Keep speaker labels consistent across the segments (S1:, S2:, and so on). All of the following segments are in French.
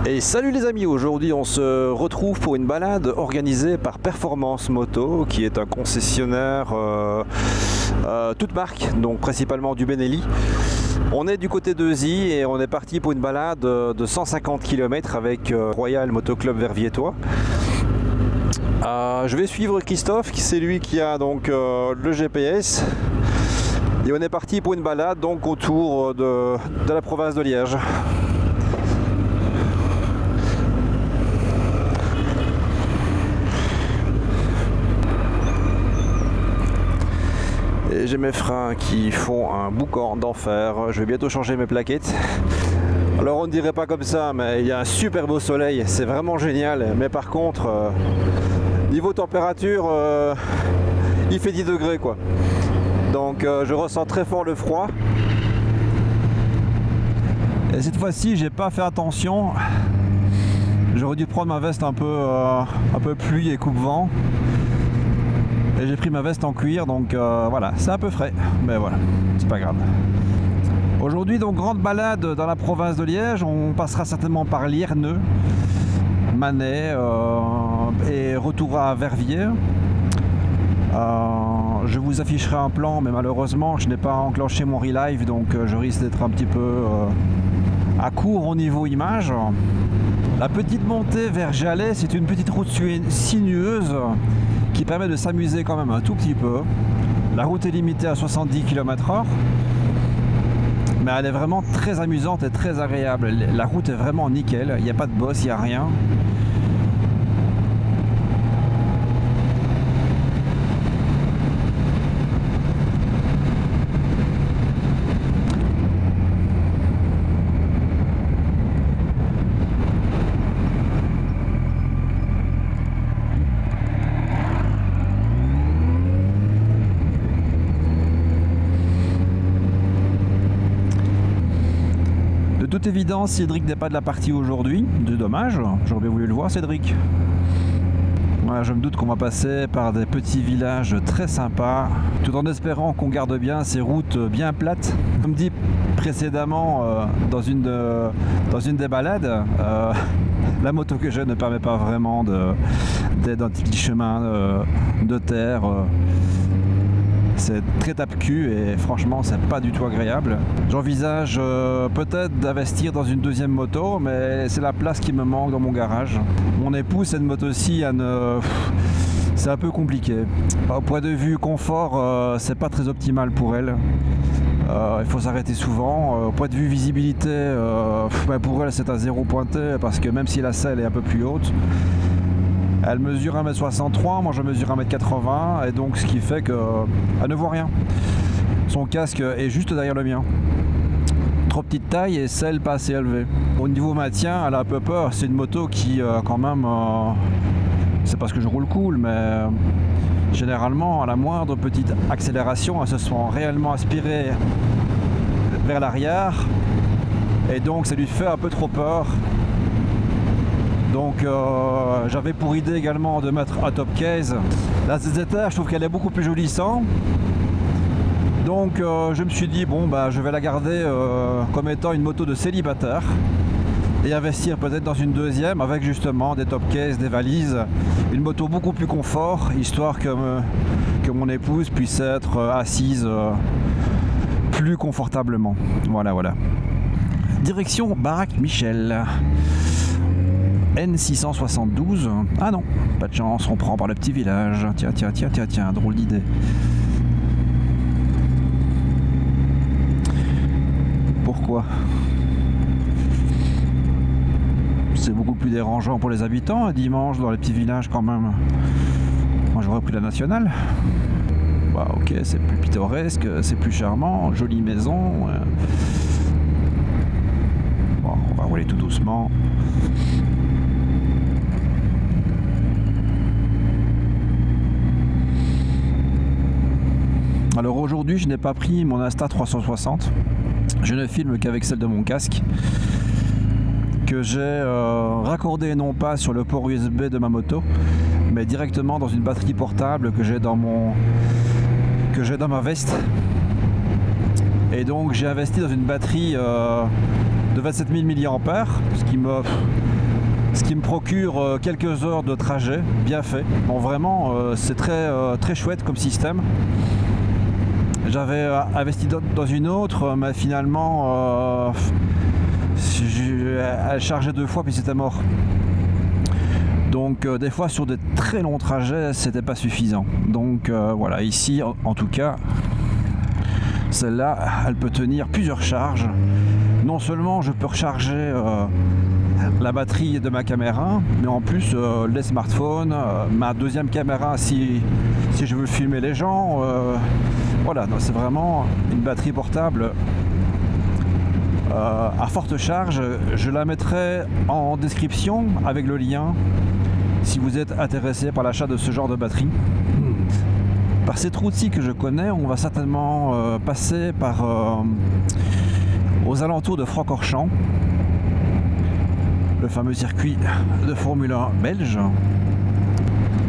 S1: Et salut les amis, aujourd'hui on se retrouve pour une balade organisée par Performance Moto, qui est un concessionnaire toute marque, donc principalement du Benelli. On est du côté de Zy et on est parti pour une balade de 150 km avec Royal Moto Club Verviers-Tois. Je vais suivre Christophe, c'est lui qui a donc le GPS. Et on est parti pour une balade donc autour de la province de Liège. Et j'ai mes freins qui font un boucan d'enfer. Je vais bientôt changer mes plaquettes. Alors on ne dirait pas comme ça, mais il y a un super beau soleil, c'est vraiment génial. Mais par contre, niveau température, il fait 10 degrés quoi. Donc je ressens très fort le froid. Et cette fois-ci, j'ai pas fait attention. J'aurais dû prendre ma veste un peu pluie et coupe-vent. Et j'ai pris ma veste en cuir, donc voilà, c'est un peu frais, mais voilà, c'est pas grave. Aujourd'hui, donc, grande balade dans la province de Liège. On passera certainement par Lierneux, Manet et retour à Verviers. Je vous afficherai un plan, mais malheureusement, je n'ai pas enclenché mon relive, donc je risque d'être un petit peu à court au niveau image. La petite montée vers Jalais, c'est une petite route sinueuse qui permet de s'amuser quand même un tout petit peu. La route est limitée à 70 km/h, mais elle est vraiment très amusante et très agréable. La route est vraiment nickel, il n'y a pas de bosse, il n'y a rien. De toute évidence, Cédric n'est pas de la partie aujourd'hui, c'est dommage, j'aurais bien voulu le voir Cédric. Voilà, je me doute qu'on va passer par des petits villages très sympas, tout en espérant qu'on garde bien ces routes bien plates. Comme dit précédemment dans une des balades, la moto que j'ai ne permet pas vraiment d'être dans des petits chemins de terre. C'est très tape-cul et franchement c'est pas du tout agréable. J'envisage peut-être d'investir dans une deuxième moto, mais c'est la place qui me manque dans mon garage. Mon épouse, cette moto-ci, c'est un peu compliqué. Au point de vue confort, c'est pas très optimal pour elle. Il faut s'arrêter souvent. Au point de vue visibilité, pour elle c'est à zéro pointé, parce que même si la selle est un peu plus haute, elle mesure 1m63, moi je mesure 1m80, et donc ce qui fait qu'elle ne voit rien. Son casque est juste derrière le mien. Trop petite taille et selle pas assez élevée. Au niveau maintien, elle a un peu peur. C'est une moto qui quand même, c'est parce que je roule cool, mais généralement à la moindre petite accélération, elle se sent réellement aspirée vers l'arrière, et donc ça lui fait un peu trop peur. Donc j'avais pour idée également de mettre un top case. La ZZR, je trouve qu'elle est beaucoup plus jolie sans. Donc je me suis dit bon bah je vais la garder comme étant une moto de célibataire et investir peut-être dans une deuxième avec justement des top case, des valises, une moto beaucoup plus confort, histoire que mon épouse puisse être assise plus confortablement. Voilà. Direction Baraque Michel. N672. Ah non, pas de chance, on prend par le petit village. Tiens, drôle d'idée. Pourquoi? C'est beaucoup plus dérangeant pour les habitants, un dimanche dans les petits villages quand même. Moi j'aurais pris la nationale. Bah ok, c'est plus pittoresque, c'est plus charmant, jolie maison. Bon, on va rouler tout doucement. Alors aujourd'hui, je n'ai pas pris mon Insta360. Je ne filme qu'avec celle de mon casque, que j'ai raccordé non pas sur le port USB de ma moto, mais directement dans une batterie portable que j'ai dans ma veste. Et donc j'ai investi dans une batterie de 27 000 mAh, ce qui me ce qui me procure quelques heures de trajet bien fait. Bon, vraiment, c'est très chouette comme système. J'avais investi dans une autre, mais finalement, elle chargeait 2 fois puis c'était mort. Donc des fois sur des très longs trajets, c'était pas suffisant. Donc voilà, ici en tout cas, celle-là, elle peut tenir plusieurs charges. Non seulement je peux recharger la batterie de ma caméra, mais en plus les smartphones, ma deuxième caméra si je veux filmer les gens. Voilà, c'est vraiment une batterie portable à forte charge. Je la mettrai en description avec le lien si vous êtes intéressé par l'achat de ce genre de batterie. Par cette route-ci que je connais, on va certainement passer par aux alentours de Francorchamps, le fameux circuit de Formule 1 belge.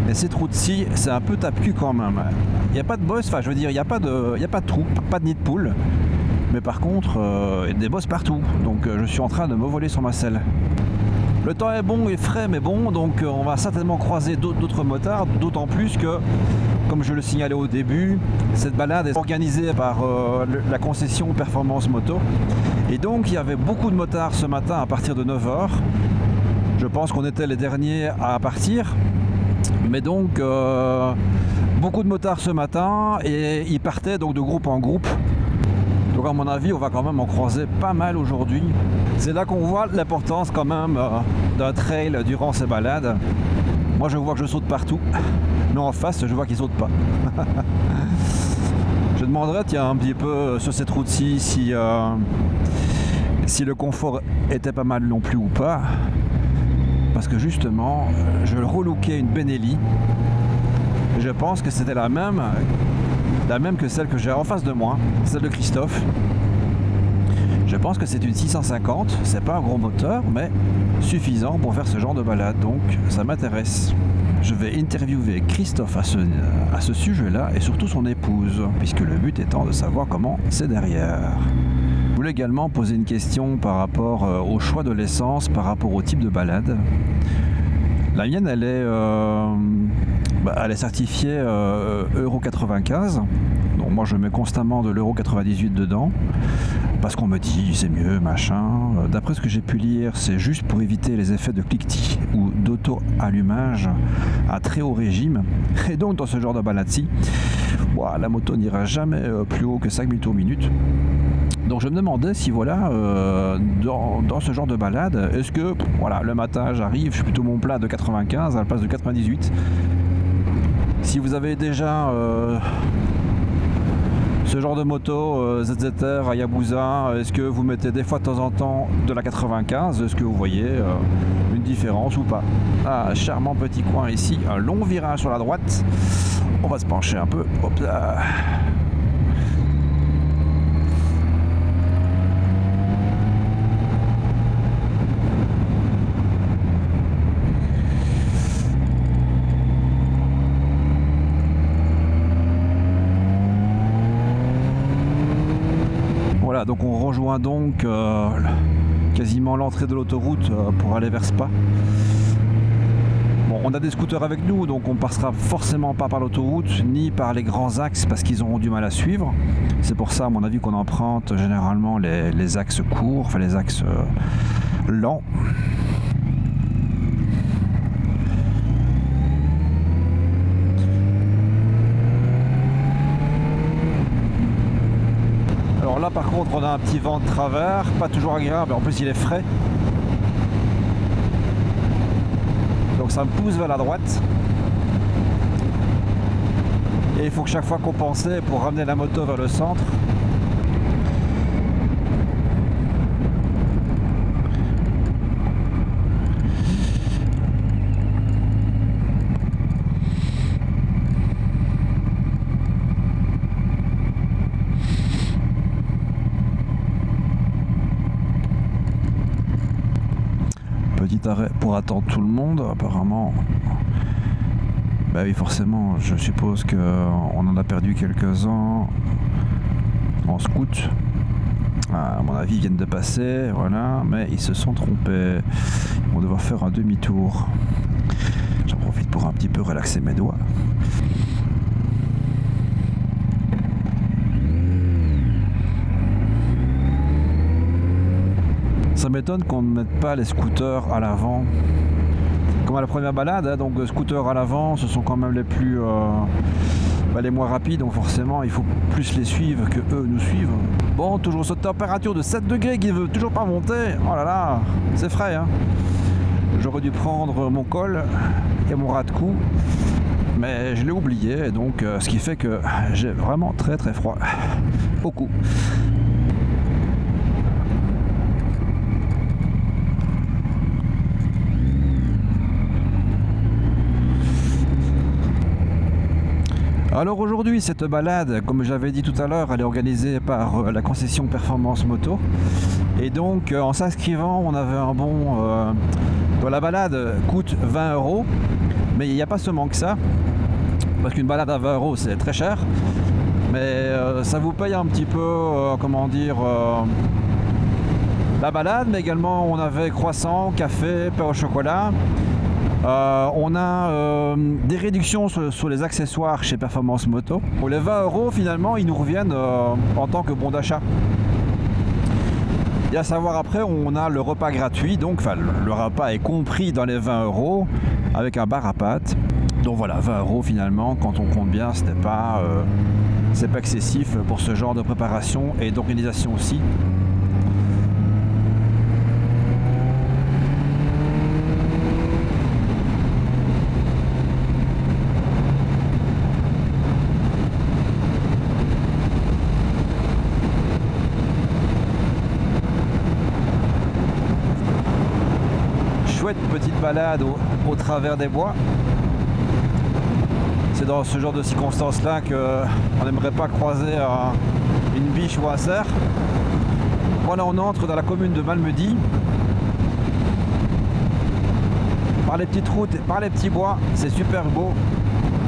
S1: Et cette route-ci, c'est un peu tape-cul quand même. Il n'y a pas de boss, enfin je veux dire, il n'y a pas de trou, pas de nid de poule. Mais par contre, il y a des bosses partout. Donc je suis en train de me voler sur ma selle. Le temps est bon et frais, mais bon, donc on va certainement croiser d'autres motards, d'autant plus que, comme je le signalais au début, cette balade est organisée par la concession Performance Moto. Et donc il y avait beaucoup de motards ce matin à partir de 9 h. Je pense qu'on était les derniers à partir. Mais donc beaucoup de motards ce matin et ils partaient donc de groupe en groupe. Donc à mon avis on va quand même en croiser pas mal aujourd'hui. C'est là qu'on voit l'importance quand même d'un trail durant ces balades. Moi je vois que je saute partout, mais en face je vois qu'ils sautent pas. Je demanderais tiens un petit peu sur cette route-ci si le confort était pas mal non plus ou pas. Parce que justement, je relookais une Benelli. Je pense que c'était la même que celle que j'ai en face de moi, celle de Christophe. Je pense que c'est une 650. C'est pas un gros moteur, mais suffisant pour faire ce genre de balade. Donc, ça m'intéresse. Je vais interviewer Christophe à ce sujet-là et surtout son épouse, puisque le but étant de savoir comment c'est derrière. Je voulais également poser une question par rapport au choix de l'essence, par rapport au type de balade. La mienne, elle est certifiée Euro 95. Donc moi, je mets constamment de l'Euro 98 dedans. Parce qu'on me dit, c'est mieux, machin. D'après ce que j'ai pu lire, c'est juste pour éviter les effets de cliquetis ou d'auto-allumage à très haut régime. Et donc, dans ce genre de balade-ci, la moto n'ira jamais plus haut que 5000 tours minute. Donc je me demandais si voilà, dans ce genre de balade, est-ce que voilà, le matin j'arrive, je suis plutôt mon plat de 95 à la place de 98. Si vous avez déjà ce genre de moto, ZZR, Hayabusa, est-ce que vous mettez des fois de temps en temps de la 95? Est-ce que vous voyez une différence ou pas? Ah, charmant petit coin ici, un long virage sur la droite. On va se pencher un peu. Hop là. Donc on rejoint donc quasiment l'entrée de l'autoroute pour aller vers Spa. Bon, on a des scooters avec nous, donc on passera forcément pas par l'autoroute ni par les grands axes parce qu'ils auront du mal à suivre. C'est pour ça à mon avis qu'on emprunte généralement les axes courts, enfin les axes lents. Là par contre on a un petit vent de travers, pas toujours agréable, en plus il est frais. Donc ça me pousse vers la droite. Et il faut que chaque fois compenser pour ramener la moto vers le centre. Petit arrêt pour attendre tout le monde, apparemment. Bah oui, forcément, je suppose qu'on en a perdu quelques-uns en scout. À mon avis, ils viennent de passer, voilà, mais ils se sont trompés. Ils vont devoir faire un demi-tour. J'en profite pour un petit peu relaxer mes doigts. Ça m'étonne qu'on ne mette pas les scooters à l'avant. Comme à la première balade, hein, donc scooters à l'avant, ce sont quand même les plus... les moins rapides, donc forcément il faut plus les suivre que eux nous suivent. Bon, toujours cette température de 7 degrés qui ne veut toujours pas monter. Oh là là, c'est frais, hein. J'aurais dû prendre mon col et mon ras de cou, mais je l'ai oublié, donc ce qui fait que j'ai vraiment très très froid au cou. Alors aujourd'hui, cette balade, comme j'avais dit tout à l'heure, elle est organisée par la concession Performance Moto. Et donc, en s'inscrivant, on avait un bon... la balade coûte 20 €, mais il n'y a pas seulement que ça. Parce qu'une balade à 20 €, c'est très cher. Mais ça vous paye un petit peu, la balade, mais également on avait croissant, café, pain au chocolat. On a des réductions sur les accessoires chez Performance Moto. Pour les 20 € finalement, ils nous reviennent en tant que bon d'achat. Et à savoir après, on a le repas gratuit, donc le repas est compris dans les 20 € avec un bar à pâtes. Donc voilà, 20 € finalement, quand on compte bien, c'est pas excessif pour ce genre de préparation et d'organisation aussi. Petite balade au travers des bois. C'est dans ce genre de circonstances là qu'on n'aimerait pas croiser une biche ou un cerf. Voilà, on entre dans la commune de Malmedy par les petites routes et par les petits bois. C'est super beau.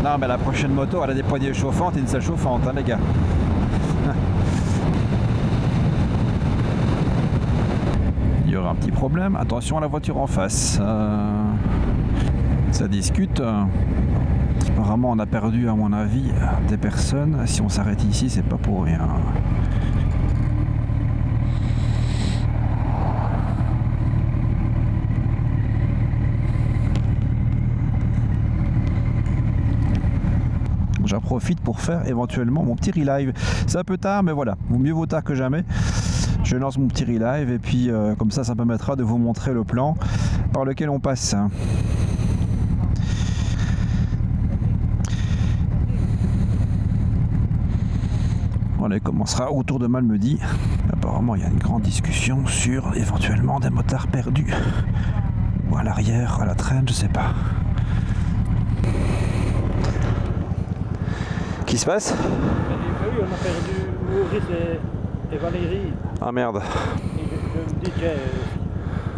S1: Non, mais la prochaine moto, elle a des poignées chauffantes et une selle chauffante, hein, les gars. Il y aura un petit problème. Attention à la voiture en face. Ça discute. Apparemment, on a perdu, à mon avis, des personnes. Si on s'arrête ici, c'est pas pour rien. J'en profite pour faire éventuellement mon petit relive. C'est un peu tard, mais voilà. Mieux vaut tard que jamais. Je lance mon petit relive et puis comme ça permettra de vous montrer le plan par lequel on passe. On commencera autour de Malmedy. Apparemment, il y a une grande discussion sur éventuellement des motards perdus. Ou à l'arrière, à la traîne, je sais pas. Qui se passe?
S2: Oui, on a perdu Maurice et Valérie.
S1: Ah merde.
S2: Je me dis que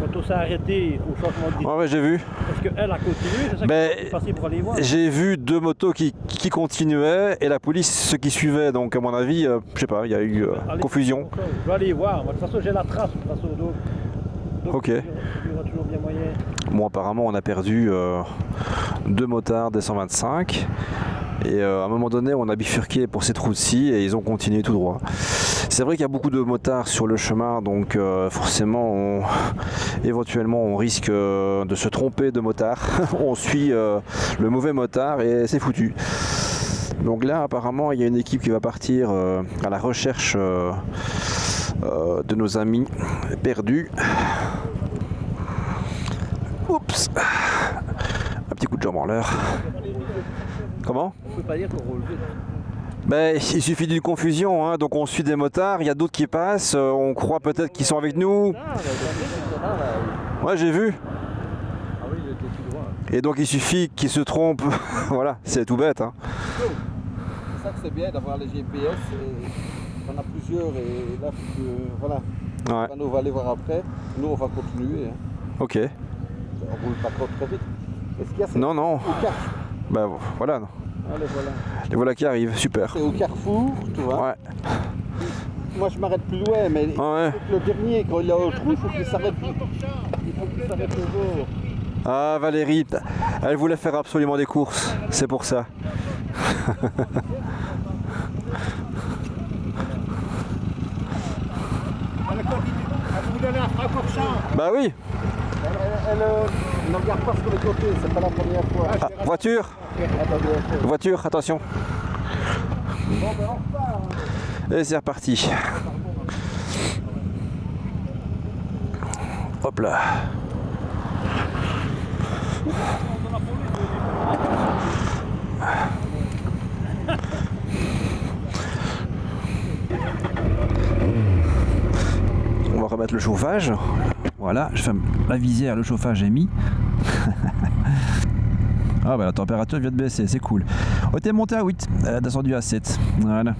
S2: quand on s'est arrêté au changement de vitesse,
S1: ouais, j'ai vu.
S2: parce qu'elle a continué, c'est ça que est passé pour aller voir.
S1: J'ai vu deux motos qui continuaient et la police ceux qui suivaient, donc à mon avis, je sais pas, il y a eu confusion.
S2: Je vais aller voir, moi, de toute façon j'ai la trace, de toute façon, donc
S1: ok.
S2: il y aura toujours bien moyen.
S1: Bon, apparemment on a perdu deux motards des 125 et à un moment donné on a bifurqué pour cette route-ci et ils ont continué tout droit. C'est vrai qu'il y a beaucoup de motards sur le chemin, donc forcément éventuellement on risque de se tromper de motard. On suit le mauvais motard et c'est foutu. Donc là apparemment il y a une équipe qui va partir à la recherche de nos amis perdus. Oups, un petit coup de jambe en l'air. Comment?
S2: On peut pas dire qu'on roule vite.
S1: Ben, il suffit d'une confusion, hein. Donc on suit des motards, il y a d'autres qui passent, on croit peut-être qu'ils sont avec nous. Ouais, j'ai vu.
S2: Ah oui, il était tout droit.
S1: Et donc il suffit qu'ils se trompent. Voilà, c'est tout bête, hein.
S3: C'est ça que c'est bien d'avoir les GPS, on a plusieurs et là, voilà,
S1: Ouais.
S3: on va aller voir après, nous on va continuer. Hein.
S1: Ok.
S3: On roule pas trop très vite. Est-ce qu'il y a
S1: Non, non.
S3: Au carrefour.
S1: Ben voilà.
S3: Allez, voilà.
S1: Les voilà qui arrivent, super.
S3: C'est au carrefour, tu vois.
S1: Ouais.
S3: moi je m'arrête plus loin, mais
S1: Ouais.
S3: le dernier, quand il est au trou, il faut qu'il s'arrête. Il faut qu'il s'arrête toujours.
S1: Ah, Valérie, elle voulait faire absolument des courses, c'est pour ça.
S2: Elle vous donne un Francorchamps.
S1: Bah oui.
S3: Elle ne regarde pas sur le côté, c'est pas la première fois.
S1: Ah, voiture, voiture, attention.
S3: Bon, ben on repart.
S1: Et c'est reparti. Hop là. On va remettre le chauffage. Voilà, je ferme la visière, le chauffage est mis. Ah bah la température vient de baisser, c'est cool. On était monté à 8, elle a descendu à 7. Voilà.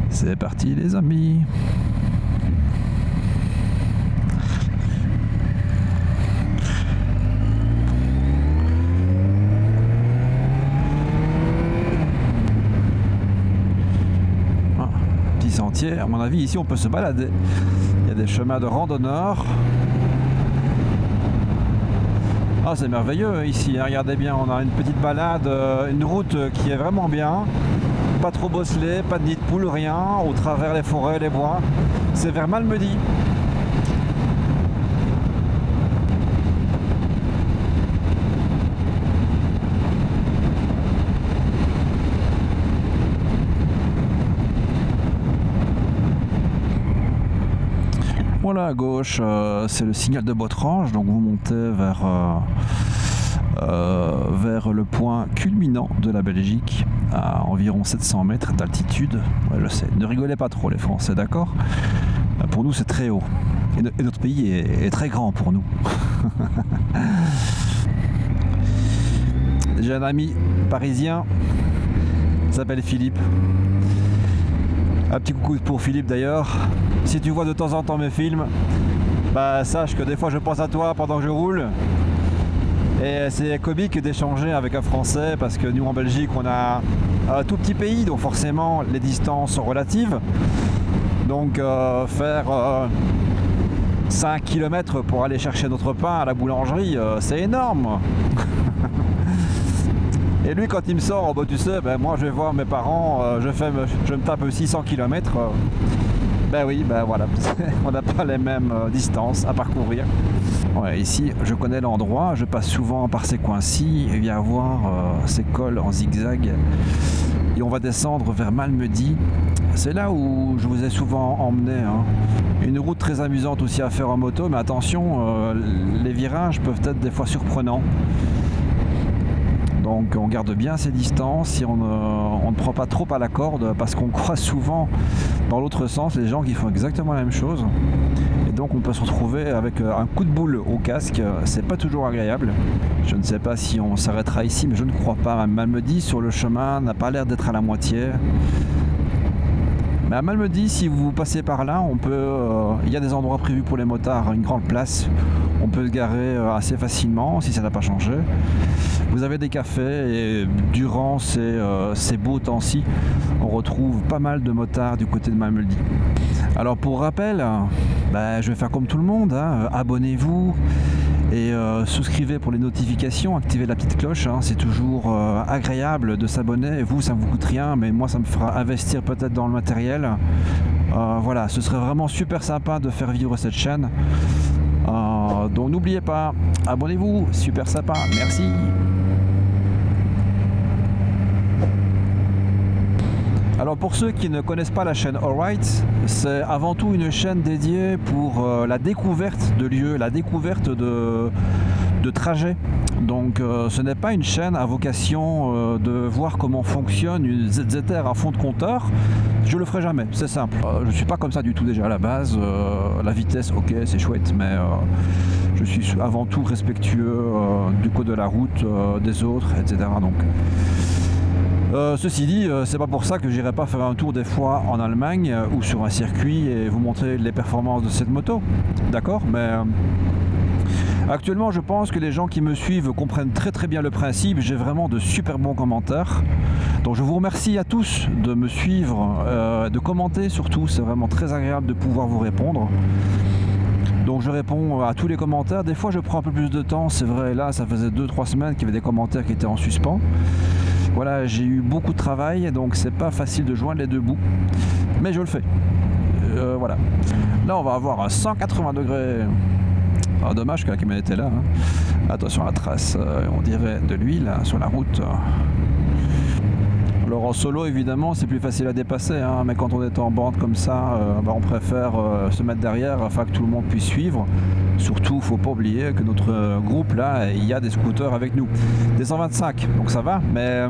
S1: C'est parti les amis. Ah, petit sentier, à mon avis ici on peut se balader. Il y a des chemins de randonneurs. Ah, c'est merveilleux ici, hein. Regardez bien, on a une petite balade, une route qui est vraiment bien. Pas trop bosselée, pas de nid de poule, rien, au travers les forêts, les bois. C'est vers Malmedy. Voilà, à gauche, c'est le signal de Botrange, donc vous montez vers le point culminant de la Belgique, à environ 700 mètres d'altitude. Ouais, je sais, ne rigolez pas trop les Français, d'accord? Pour nous, c'est très haut. Et notre pays est très grand pour nous. J'ai un ami parisien, il s'appelle Philippe. Un petit coucou pour Philippe d'ailleurs. Si tu vois de temps en temps mes films, bah sache que des fois je pense à toi pendant que je roule. Et c'est comique d'échanger avec un Français parce que nous en Belgique on a un tout petit pays, donc forcément les distances sont relatives. Donc faire 5 km pour aller chercher notre pain à la boulangerie, c'est énorme. Et lui quand il me sort, oh, bah, tu sais, ben, moi je vais voir mes parents, je me tape 600 km. Ben oui, ben voilà, on n'a pas les mêmes distances à parcourir. Ouais, ici, je connais l'endroit, je passe souvent par ces coins-ci, il y a à voir ces cols en zigzag. Et on va descendre vers Malmedy. C'est là où je vous ai souvent emmené. Hein. Une route très amusante aussi à faire en moto, mais attention, les virages peuvent être des fois surprenants. Donc on garde bien ses distances, si on ne prend pas trop à la corde, parce qu'on croise souvent dans l'autre sens les gens qui font exactement la même chose. Et donc on peut se retrouver avec un coup de boule au casque, c'est pas toujours agréable. Je ne sais pas si on s'arrêtera ici, mais je ne crois pas. Malmedy sur le chemin n'a pas l'air d'être à la moitié. Mais à Malmedy, si vous passez par là, il y a des endroits prévus pour les motards, une grande place. On peut se garer assez facilement si ça n'a pas changé. Vous avez des cafés et durant ces beaux temps-ci, on retrouve pas mal de motards du côté de Malmedy. Alors pour rappel, je vais faire comme tout le monde, hein, abonnez-vous et souscrivez pour les notifications, activez la petite cloche, hein, c'est toujours agréable de s'abonner. Vous, ça ne vous coûte rien, mais moi ça me fera investir peut-être dans le matériel. Voilà, ce serait vraiment super sympa de faire vivre cette chaîne. Donc n'oubliez pas, abonnez-vous, super sympa, merci. Alors pour ceux qui ne connaissent pas la chaîne Allright, c'est avant tout une chaîne dédiée pour la découverte de lieux, la découverte de trajets. Donc ce n'est pas une chaîne à vocation de voir comment fonctionne une ZZR à fond de compteur. Je le ferai jamais, c'est simple. Je suis pas comme ça du tout déjà à la base. La vitesse, ok, c'est chouette, mais je suis avant tout respectueux du code de la route, des autres, etc. Donc, ceci dit, c'est pas pour ça que j'irai pas faire un tour des fois en Allemagne ou sur un circuit et vous montrer les performances de cette moto. D'accord, mais actuellement, je pense que les gens qui me suivent comprennent très très bien le principe. J'ai vraiment de super bons commentaires. Donc je vous remercie à tous de me suivre, de commenter surtout, c'est vraiment très agréable de pouvoir vous répondre. Donc je réponds à tous les commentaires, des fois je prends un peu plus de temps, c'est vrai, là ça faisait 2-3 semaines qu'il y avait des commentaires qui étaient en suspens. Voilà, j'ai eu beaucoup de travail, donc c'est pas facile de joindre les deux bouts, mais je le fais. Voilà. Là on va avoir un 180 degrés. Ah, dommage que la caméra était là. Hein. Attention à la trace, on dirait de l'huile sur la route. Alors en solo évidemment c'est plus facile à dépasser, hein, mais quand on est en bande comme ça, on préfère se mettre derrière afin que tout le monde puisse suivre. Surtout, il ne faut pas oublier que notre groupe là, il y a des scooters avec nous, des 125, donc ça va, mais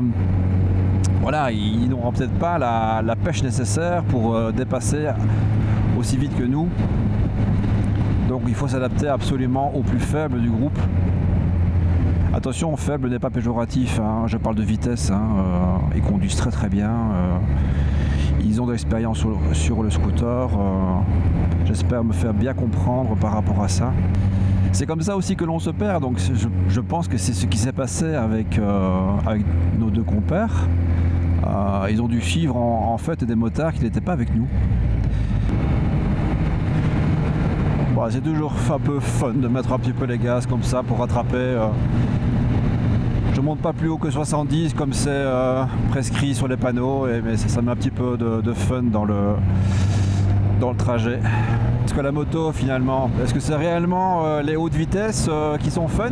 S1: voilà, ils n'auront peut-être pas la pêche nécessaire pour dépasser aussi vite que nous. Donc il faut s'adapter absolument au plus faible du groupe. Attention, faible n'est pas péjoratif, hein, je parle de vitesse, hein, ils conduisent très très bien, ils ont de l'expérience sur le scooter, j'espère me faire bien comprendre par rapport à ça. C'est comme ça aussi que l'on se perd, donc je pense que c'est ce qui s'est passé avec nos deux compères. Ils ont dû suivre en fait des motards qui n'étaient pas avec nous. Bon, c'est toujours un peu fun de mettre un petit peu les gaz comme ça pour rattraper. Je monte pas plus haut que 70 comme c'est prescrit sur les panneaux, mais ça met un petit peu de fun dans le trajet. Est-ce que la moto finalement, est-ce que c'est réellement les hautes vitesses qui sont fun,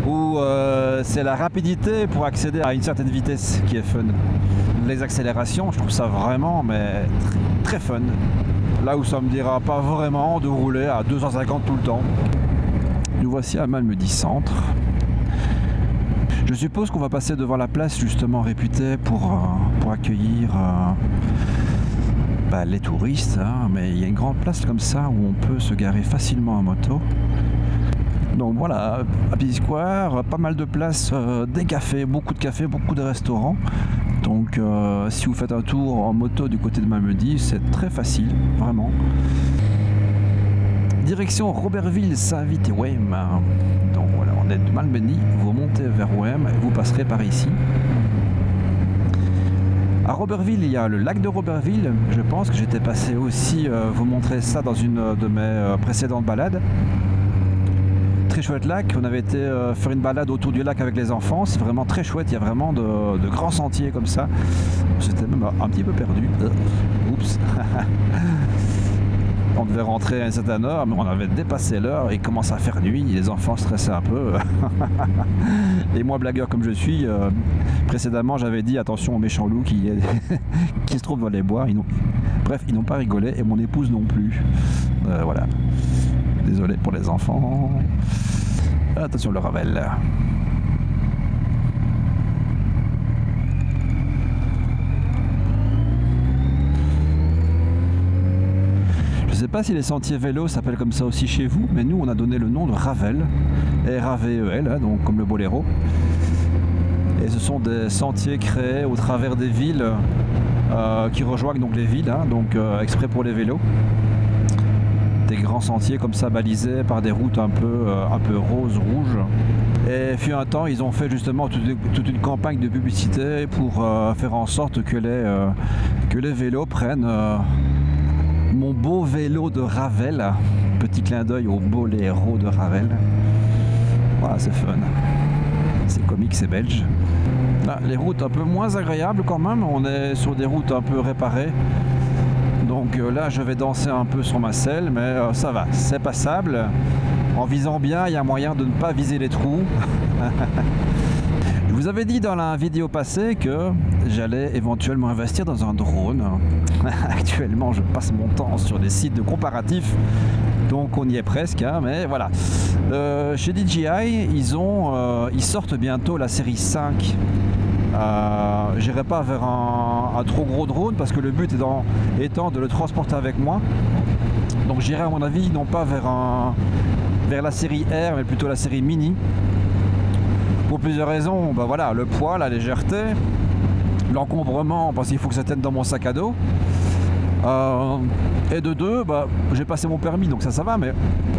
S1: ou c'est la rapidité pour accéder à une certaine vitesse qui est fun? Les accélérations, je trouve ça vraiment très fun. Là où ça me dira pas vraiment de rouler à 250 tout le temps. Nous voici à Malmedy Centre. Je suppose qu'on va passer devant la place justement réputée pour accueillir les touristes, hein, mais il y a une grande place comme ça où on peut se garer facilement en moto. Donc voilà, Happy Square, pas mal de places, des cafés, beaucoup de restaurants. Donc si vous faites un tour en moto du côté de Malmedy, c'est très facile, vraiment. Direction Robertville, Saint-Vith et Wem. Donc voilà, on est de Malmedy, vous montez vers Wem et vous passerez par ici. À Robertville, il y a le lac de Robertville. Je pense que j'étais passé aussi vous montrer ça dans une de mes précédentes balades. Très chouette lac, on avait été faire une balade autour du lac avec les enfants, c'est vraiment très chouette, il y a vraiment de grands sentiers comme ça. J'étais même un petit peu perdu. Oups. On devait rentrer à une certaine heure, mais on avait dépassé l'heure et il commence à faire nuit, les enfants stressaient un peu. Et moi, blagueur comme je suis, précédemment j'avais dit attention aux méchants loups qui se trouvent dans les bois. Bref, ils n'ont pas rigolé et mon épouse non plus. Voilà. Désolé pour les enfants. Attention le Ravel. Je ne sais pas si les sentiers vélos s'appellent comme ça aussi chez vous, mais nous on a donné le nom de Ravel, R-A-V-E-L, hein, donc comme le boléro. Et ce sont des sentiers créés au travers des villes qui rejoignent donc les villes, hein, donc exprès pour les vélos. Des grands sentiers comme ça balisés par des routes un peu roses, rouges. Et fut un temps, ils ont fait justement toute une campagne de publicité pour faire en sorte que les vélos prennent mon beau vélo de Ravel. Petit clin d'œil au boléro de Ravel. Voilà, c'est fun. C'est comique, c'est belge. Là, les routes un peu moins agréables quand même. On est sur des routes un peu réparées. Donc là je vais danser un peu sur ma selle, mais ça va, c'est passable. En visant bien, il y a moyen de ne pas viser les trous. Je vous avais dit dans la vidéo passée que j'allais éventuellement investir dans un drone. Actuellement je passe mon temps sur des sites de comparatifs, donc on y est presque, hein, mais voilà. Chez DJI, ils sortent bientôt la série 5. J'irai pas vers un trop gros drone parce que le but étant de le transporter avec moi. Donc j'irai à mon avis non pas vers la série R mais plutôt la série mini. Pour plusieurs raisons, voilà, le poids, la légèreté, l'encombrement parce qu'il faut que ça tienne dans mon sac à dos. Et de deux, j'ai passé mon permis donc ça va, mais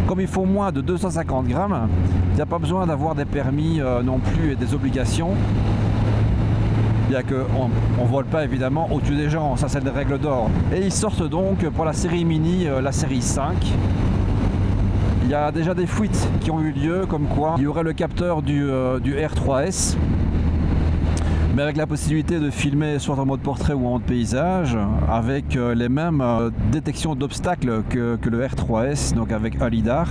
S1: comme il faut moins de 250 grammes, il n'y a pas besoin d'avoir des permis non plus et des obligations. bien qu'on ne vole pas évidemment au-dessus des gens, ça c'est des règles d'or. Et ils sortent donc pour la série Mini, la série 5. Il y a déjà des fuites qui ont eu lieu, comme quoi il y aurait le capteur du R3S, mais avec la possibilité de filmer soit en mode portrait ou en mode paysage, avec les mêmes détections d'obstacles que le R3S, donc avec un lidar.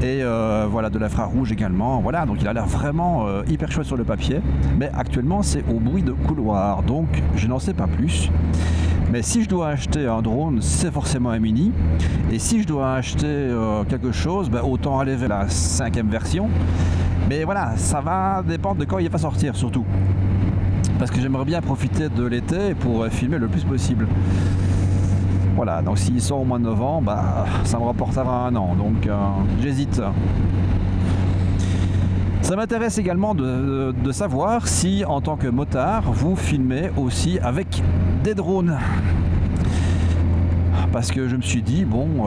S1: Et voilà, de l'infrarouge également. Voilà, donc il a l'air vraiment hyper chouette sur le papier. Mais actuellement, c'est au bruit de couloir, donc je n'en sais pas plus. Mais si je dois acheter un drone, c'est forcément un Mini. Et si je dois acheter quelque chose, ben, autant aller vers la 5e version. Mais voilà, ça va dépendre de quand il va sortir surtout. Parce que j'aimerais bien profiter de l'été pour filmer le plus possible. Voilà, donc s'il sort au mois de novembre, bah, ça me rapportera un an, donc j'hésite. Ça m'intéresse également de savoir si, en tant que motard, vous filmez aussi avec des drones. Parce que je me suis dit, bon,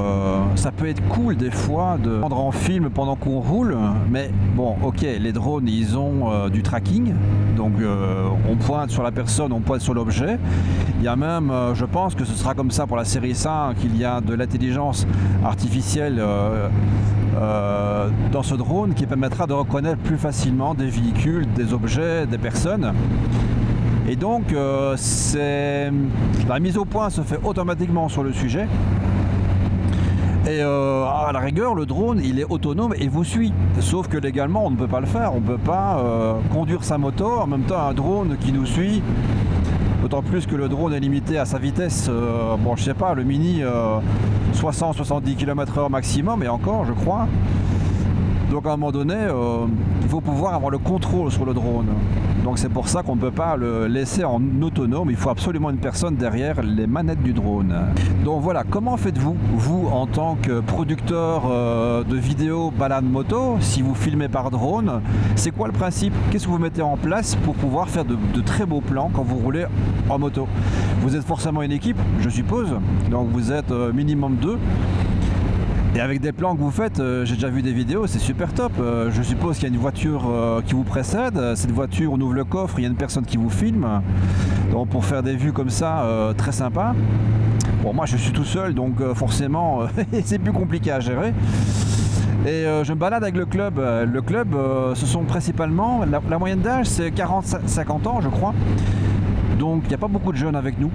S1: ça peut être cool des fois de prendre en film pendant qu'on roule, mais bon, ok, les drones, ils ont du tracking, donc on pointe sur la personne, on pointe sur l'objet. Il y a même, je pense que ce sera comme ça pour la série 5, il y a de l'intelligence artificielle dans ce drone qui permettra de reconnaître plus facilement des véhicules, des objets, des personnes. Et donc, la mise au point se fait automatiquement sur le sujet. Et à la rigueur, le drone, il est autonome et vous suit. Sauf que légalement, on ne peut pas le faire. On ne peut pas conduire sa moto, en même temps un drone qui nous suit. D'autant plus que le drone est limité à sa vitesse, bon, je sais pas, le Mini, 60-70 km/h maximum, et encore, je crois. Donc à un moment donné, il faut pouvoir avoir le contrôle sur le drone. Donc c'est pour ça qu'on ne peut pas le laisser en autonome, il faut absolument une personne derrière les manettes du drone. Donc voilà, comment faites-vous, vous en tant que producteur de vidéos balade moto, si vous filmez par drone, c'est quoi le principe? Qu'est-ce que vous mettez en place pour pouvoir faire de très beaux plans quand vous roulez en moto? Vous êtes forcément une équipe, je suppose, donc vous êtes minimum 2. Et avec des plans que vous faites, j'ai déjà vu des vidéos, c'est super top. Je suppose qu'il y a une voiture qui vous précède. Cette voiture, on ouvre le coffre, il y a une personne qui vous filme. Donc pour faire des vues comme ça, très sympa. Bon, moi je suis tout seul, donc forcément, c'est plus compliqué à gérer. Et je me balade avec le club. Le club, ce sont principalement, la moyenne d'âge, c'est 40-50 ans, je crois. Donc il n'y a pas beaucoup de jeunes avec nous.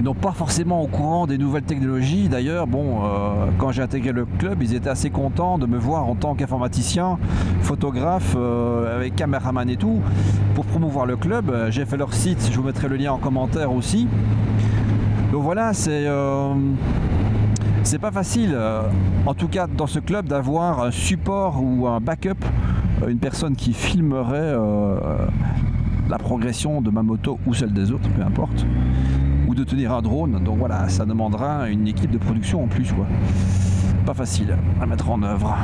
S1: Donc pas forcément au courant des nouvelles technologies. D'ailleurs, bon, quand j'ai intégré le club, ils étaient assez contents de me voir en tant qu'informaticien, photographe, avec caméraman et tout, pour promouvoir le club. J'ai fait leur site, je vous mettrai le lien en commentaire aussi. Donc voilà, c'est pas facile, en tout cas dans ce club, d'avoir un support ou un backup, une personne qui filmerait la progression de ma moto ou celle des autres, peu importe. Ou de tenir un drone, donc voilà, ça demandera une équipe de production en plus, quoi. Pas facile à mettre en œuvre.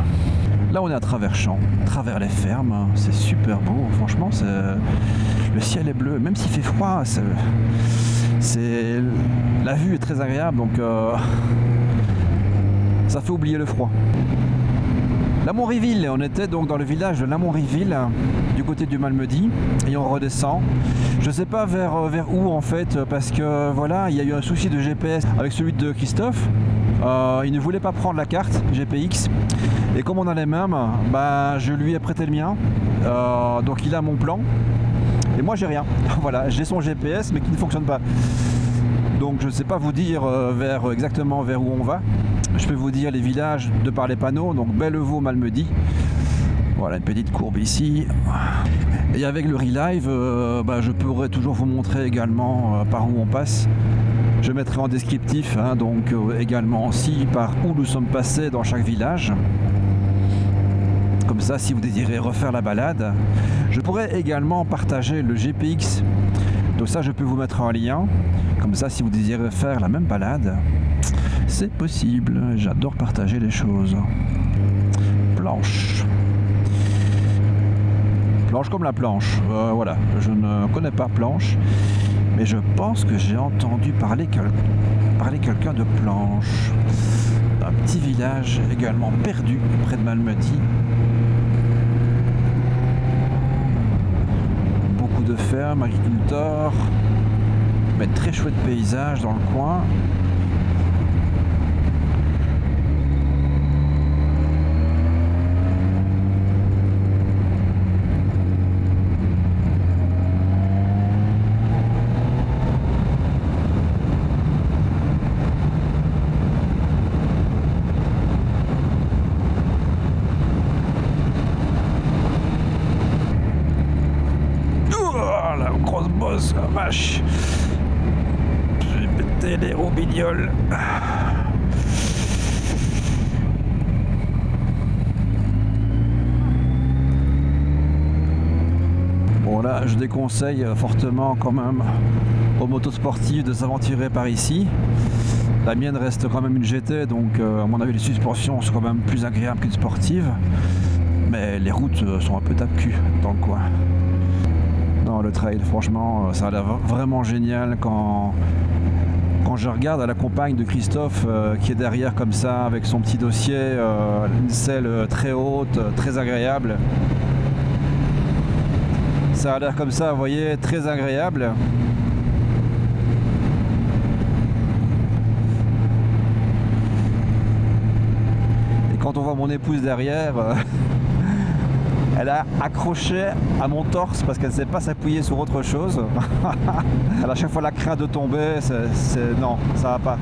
S1: Là on est à travers champs, à travers les fermes, c'est super beau, franchement, le ciel est bleu, même s'il fait froid, la vue est très agréable, donc ça fait oublier le froid. Lamontville, on était donc dans le village de Lamontville, du côté du Malmedy, et on redescend. Je ne sais pas vers où en fait, parce que voilà, il y a eu un souci de GPS avec celui de Christophe. Il ne voulait pas prendre la carte GPX, et comme on a les mêmes, bah, je lui ai prêté le mien, donc il a mon plan, et moi j'ai rien. Voilà, j'ai son GPS mais qui ne fonctionne pas. Donc je ne sais pas vous dire exactement vers où on va. Je peux vous dire les villages de par les panneaux, donc Bellevaux, Malmedy. Voilà une petite courbe ici. Et avec le relive, bah, je pourrais toujours vous montrer également par où on passe. Je mettrai en descriptif, hein, donc également aussi par où nous sommes passés dans chaque village. Comme ça, si vous désirez refaire la balade, je pourrais également partager le GPX. Donc ça, je peux vous mettre en lien. Comme ça, si vous désirez faire la même balade, c'est possible. J'adore partager les choses. Planche. Planche comme la planche. Voilà, je ne connais pas planche, mais je pense que j'ai entendu parler quelqu'un de planche. Un petit village également perdu près de Malmedy. Beaucoup beaucoup de fermes, agriculteurs, mais très chouette paysage dans le coin. Grosse bosse, la vache. J'ai pété les roubignoles. Bon là, je déconseille fortement quand même aux motos sportives de s'aventurer par ici. La mienne reste quand même une GT, donc à mon avis les suspensions sont quand même plus agréables qu'une sportive. Mais les routes sont un peu tape-cul dans le coin. Non, le trail, franchement, ça a l'air vraiment génial quand je regarde à la compagne de Christophe qui est derrière comme ça avec son petit dossier, une selle très haute, très agréable. Ça a l'air comme ça, vous voyez, très agréable. Et quand on voit mon épouse derrière... Elle a accroché à mon torse parce qu'elle ne sait pas s'appuyer sur autre chose. Elle a à chaque fois la crainte de tomber. Non, ça va pas.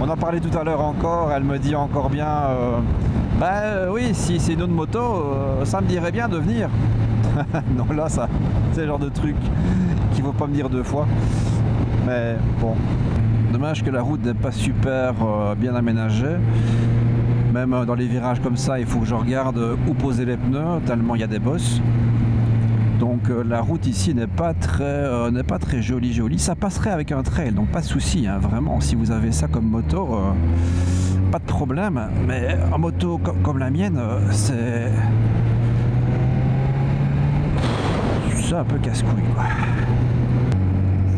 S1: On en parlait tout à l'heure encore. Elle me dit encore bien oui, si c'est une autre moto, ça me dirait bien de venir. Non, là, ça, c'est le genre de truc qu'il ne faut pas me dire 2 fois. Mais bon, dommage que la route n'est pas super bien aménagée. Même dans les virages comme ça, il faut que je regarde où poser les pneus, tellement il y a des bosses. Donc la route ici n'est pas très jolie. Ça passerait avec un trail, donc pas de souci, hein, vraiment. Si vous avez ça comme moto, pas de problème. Mais en moto comme la mienne, c'est un peu casse-couille, quoi.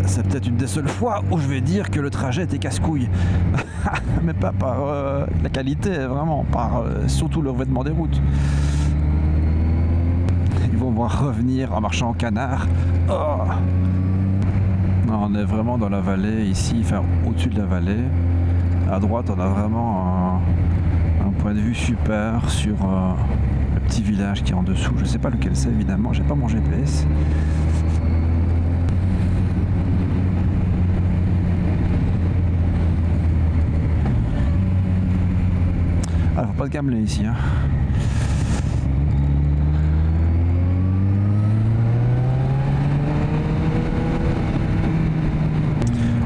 S1: C'est peut-être une des seules fois où je vais dire que le trajet était casse-couille. Mais pas par la qualité, vraiment, par surtout le revêtement des routes. Ils vont voir revenir en marchant en canard. Oh, non, on est vraiment dans la vallée ici, enfin au-dessus de la vallée. À droite, on a vraiment un point de vue super sur le petit village qui est en dessous. Je ne sais pas lequel c'est, évidemment, j'ai pas mon GPS. Ah, faut pas se gameler ici, hein.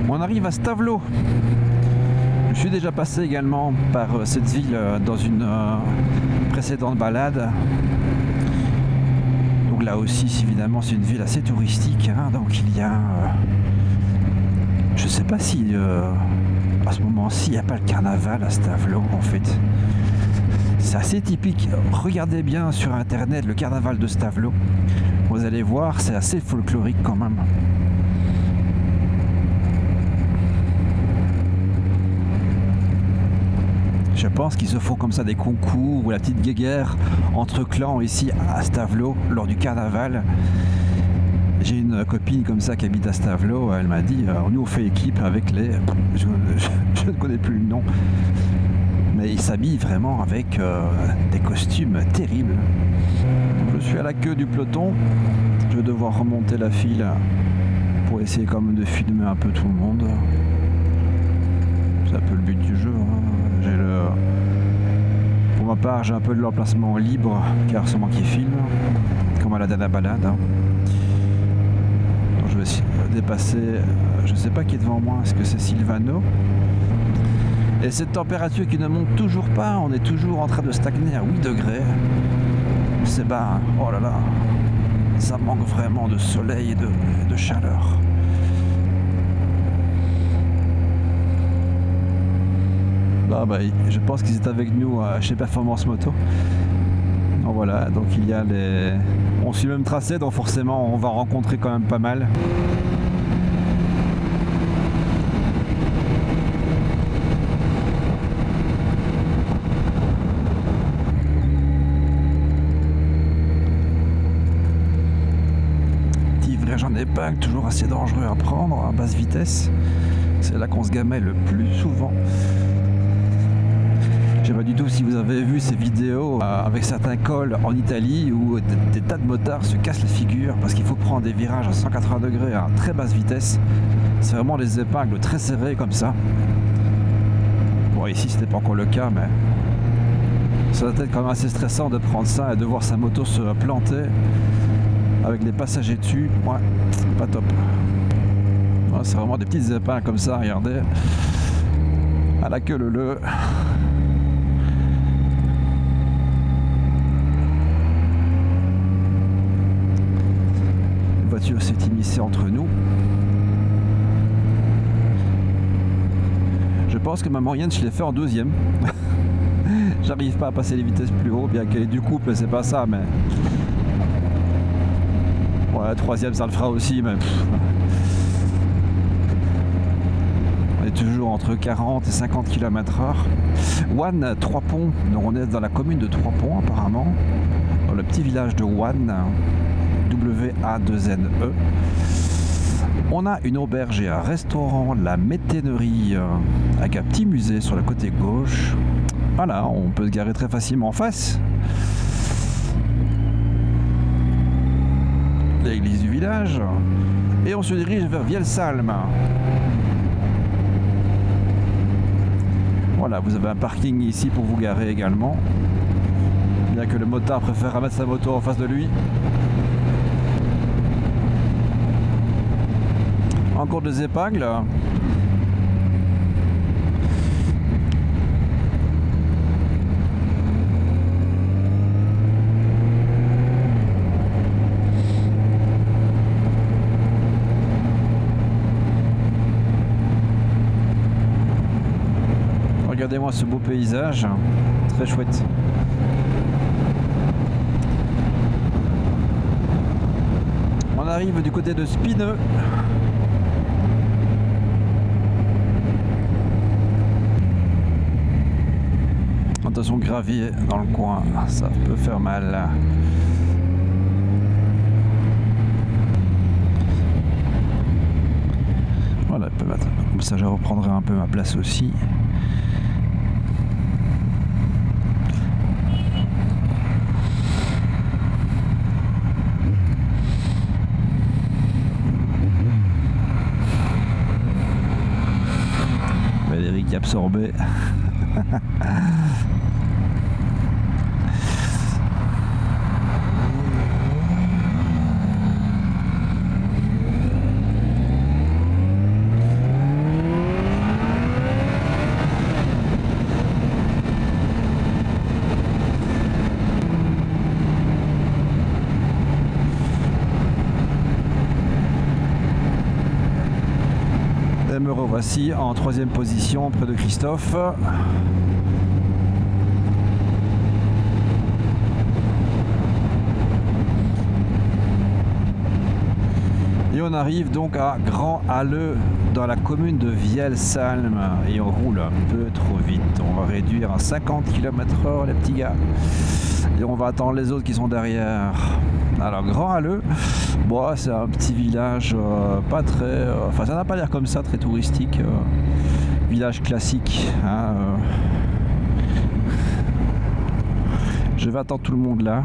S1: On arrive à Stavelot. Je suis déjà passé également par cette ville dans une précédente balade. Donc là aussi, évidemment, c'est une ville assez touristique, hein. Donc il y a... je sais pas si... à ce moment-ci, il n'y a pas le carnaval à Stavelot, en fait. C'est assez typique. Regardez bien sur internet le carnaval de Stavelot. Vous allez voir, c'est assez folklorique quand même. Je pense qu'ils se font comme ça des concours ou la petite guéguerre entre clans ici à Stavelot lors du carnaval. J'ai une copine comme ça qui habite à Stavelot, elle m'a dit nous on fait équipe avec les... Je ne connais plus le nom. Mais ils s'habillent vraiment avec des costumes terribles. Donc je suis à la queue du peloton. Je vais devoir remonter la file pour essayer quand même de filmer un peu tout le monde. C'est un peu le but du jeu, hein. Pour ma part, j'ai un peu de l'emplacement libre car c'est moi qui filme, comme à la dernière balade, hein. Donc je vais dépasser, je ne sais pas qui est devant moi, est-ce que c'est Silvano? Et cette température qui ne monte toujours pas, on est toujours en train de stagner à 8 degrés. C'est bas, hein. Oh là là, ça manque vraiment de soleil et de chaleur. Je pense qu'ils étaient avec nous chez Performance Moto. Donc voilà, donc il y a les... On suit le même tracé, donc forcément on va rencontrer quand même pas mal. virage en épingle, toujours assez dangereux à prendre à basse vitesse. C'est là qu'on se gamelle le plus souvent. Je sais pas du tout si vous avez vu ces vidéos avec certains cols en Italie où des tas de motards se cassent les figures parce qu'il faut prendre des virages à 180 degrés à très basse vitesse. C'est vraiment des épingles très serrées comme ça. Bon, ici c'était pas encore le cas, mais ça doit être quand même assez stressant de prendre ça et de voir sa moto se planter avec les passagers dessus. Ouais, pas top. Ouais, c'est vraiment des petites épingles comme ça, regardez. À la queue leu. La voiture s'est immiscée entre nous. Je pense que ma moyenne, je l'ai fait en deuxième. J'arrive pas à passer les vitesses plus haut, bien qu'elle est du couple, c'est pas ça, mais... Ouais, troisième, ça le fera aussi, mais... On est toujours entre 40 et 50 km/h. Wanne, 3 ponts. Donc on est dans la commune de 3 ponts, apparemment. Dans le petit village de Wanne. W-A-2-N-E. On a une auberge et un restaurant, la Métainerie, avec un petit musée sur le côté gauche. Voilà, on peut se garer très facilement en face. L'église du village. Et on se dirige vers Vielsalm. Voilà, vous avez un parking ici pour vous garer également. Bien que le motard préfère mettre sa moto en face de lui. Encore des épingles. Regardez-moi ce beau paysage, très chouette. On arrive du côté de Spineux. Attention, gravier dans le coin, ça peut faire mal. Voilà, comme ça je reprendrai un peu ma place aussi. Valérie absorbé. Me revoici en 3e position près de Christophe. Et on arrive donc à Grand Halleux dans la commune de Vielsalm et on roule un peu trop vite. On va réduire à 50 km/h les petits gars et on va attendre les autres qui sont derrière. Alors Grand Halleux, bon, c'est un petit village pas très... Enfin ça n'a pas l'air comme ça, très touristique. Village classique. Hein, Je vais attendre tout le monde là.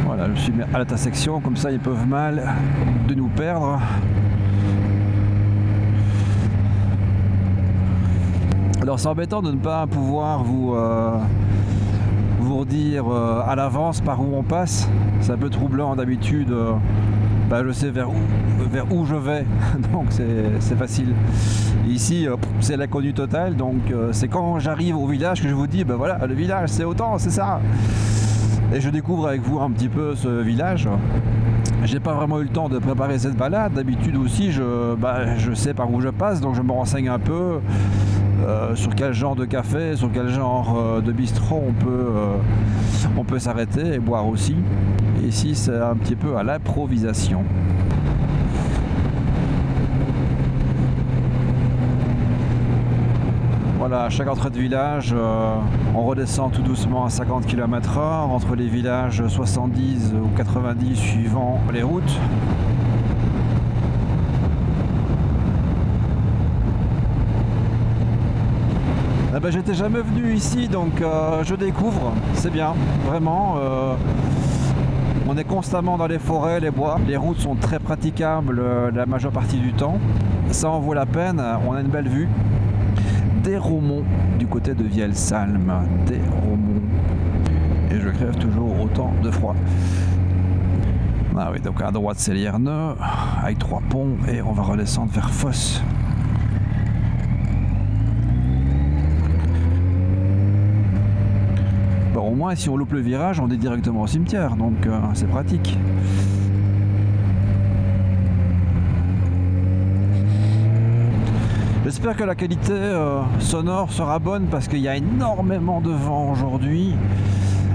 S1: Voilà, je suis à l'intersection, comme ça ils peuvent mal de nous perdre. Alors c'est embêtant de ne pas pouvoir vous redire à l'avance par où on passe. C'est un peu troublant d'habitude. Je sais vers où je vais, donc c'est facile. Et ici c'est l'inconnu total, donc c'est quand j'arrive au village que je vous dis, ben voilà, le village c'est autant, c'est ça. Et je découvre avec vous un petit peu ce village. J'ai pas vraiment eu le temps de préparer cette balade. D'habitude aussi je sais par où je passe, donc je me renseigne un peu. Sur quel genre de café, sur quel genre de bistrot on peut s'arrêter et boire aussi. Et ici c'est un petit peu à l'improvisation. Voilà, à chaque entrée de village, on redescend tout doucement à 50 km/h entre les villages 70 ou 90 suivant les routes. Eh ben, j'étais jamais venu ici, donc je découvre, c'est bien, vraiment. On est constamment dans les forêts, les bois. Les routes sont très praticables la majeure partie du temps. Ça en vaut la peine, on a une belle vue. Des Romont du côté de Vielsalm. Des Romont. Et je crève toujours autant de froid. Ah oui, donc à droite c'est Lierneux, avec 3 ponts, et on va redescendre vers Foss. Bon, au moins si on loupe le virage, on est directement au cimetière, donc c'est pratique. J'espère que la qualité sonore sera bonne parce qu'il y a énormément de vent aujourd'hui.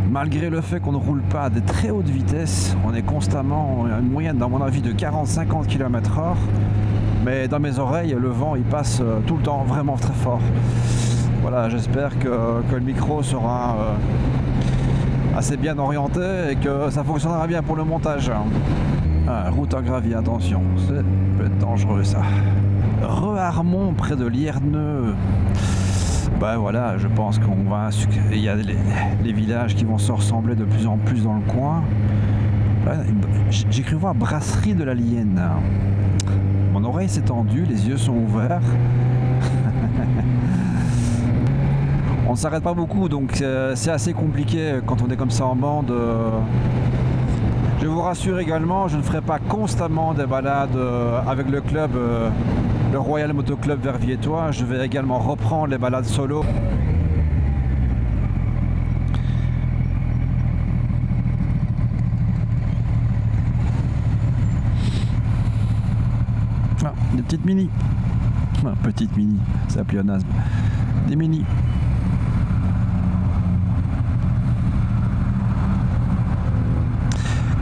S1: Malgré le fait qu'on ne roule pas à de très hautes vitesses, on est constamment à une moyenne, dans mon avis, de 40-50 km/h. Mais dans mes oreilles, le vent il passe tout le temps vraiment très fort. Voilà, j'espère que le micro sera assez bien orienté et que ça fonctionnera bien pour le montage. Ah, route en gravier, attention, c'est peut-être dangereux ça. Reharmont près de Lierneux. Ben voilà, je pense qu'on va... Il y a les villages qui vont se ressembler de plus en plus dans le coin. J'ai cru voir Brasserie de la Lienne. Mon oreille s'est tendue, les yeux sont ouverts. On ne s'arrête pas beaucoup, donc c'est assez compliqué quand on est comme ça en bande. Je vous rassure également, je ne ferai pas constamment des balades avec le club, le Royal Moto Club Verviétois. Je vais également reprendre les balades solo. Ah, des petites mini. Ah, petites mini, c'est un pléonasme. Des mini.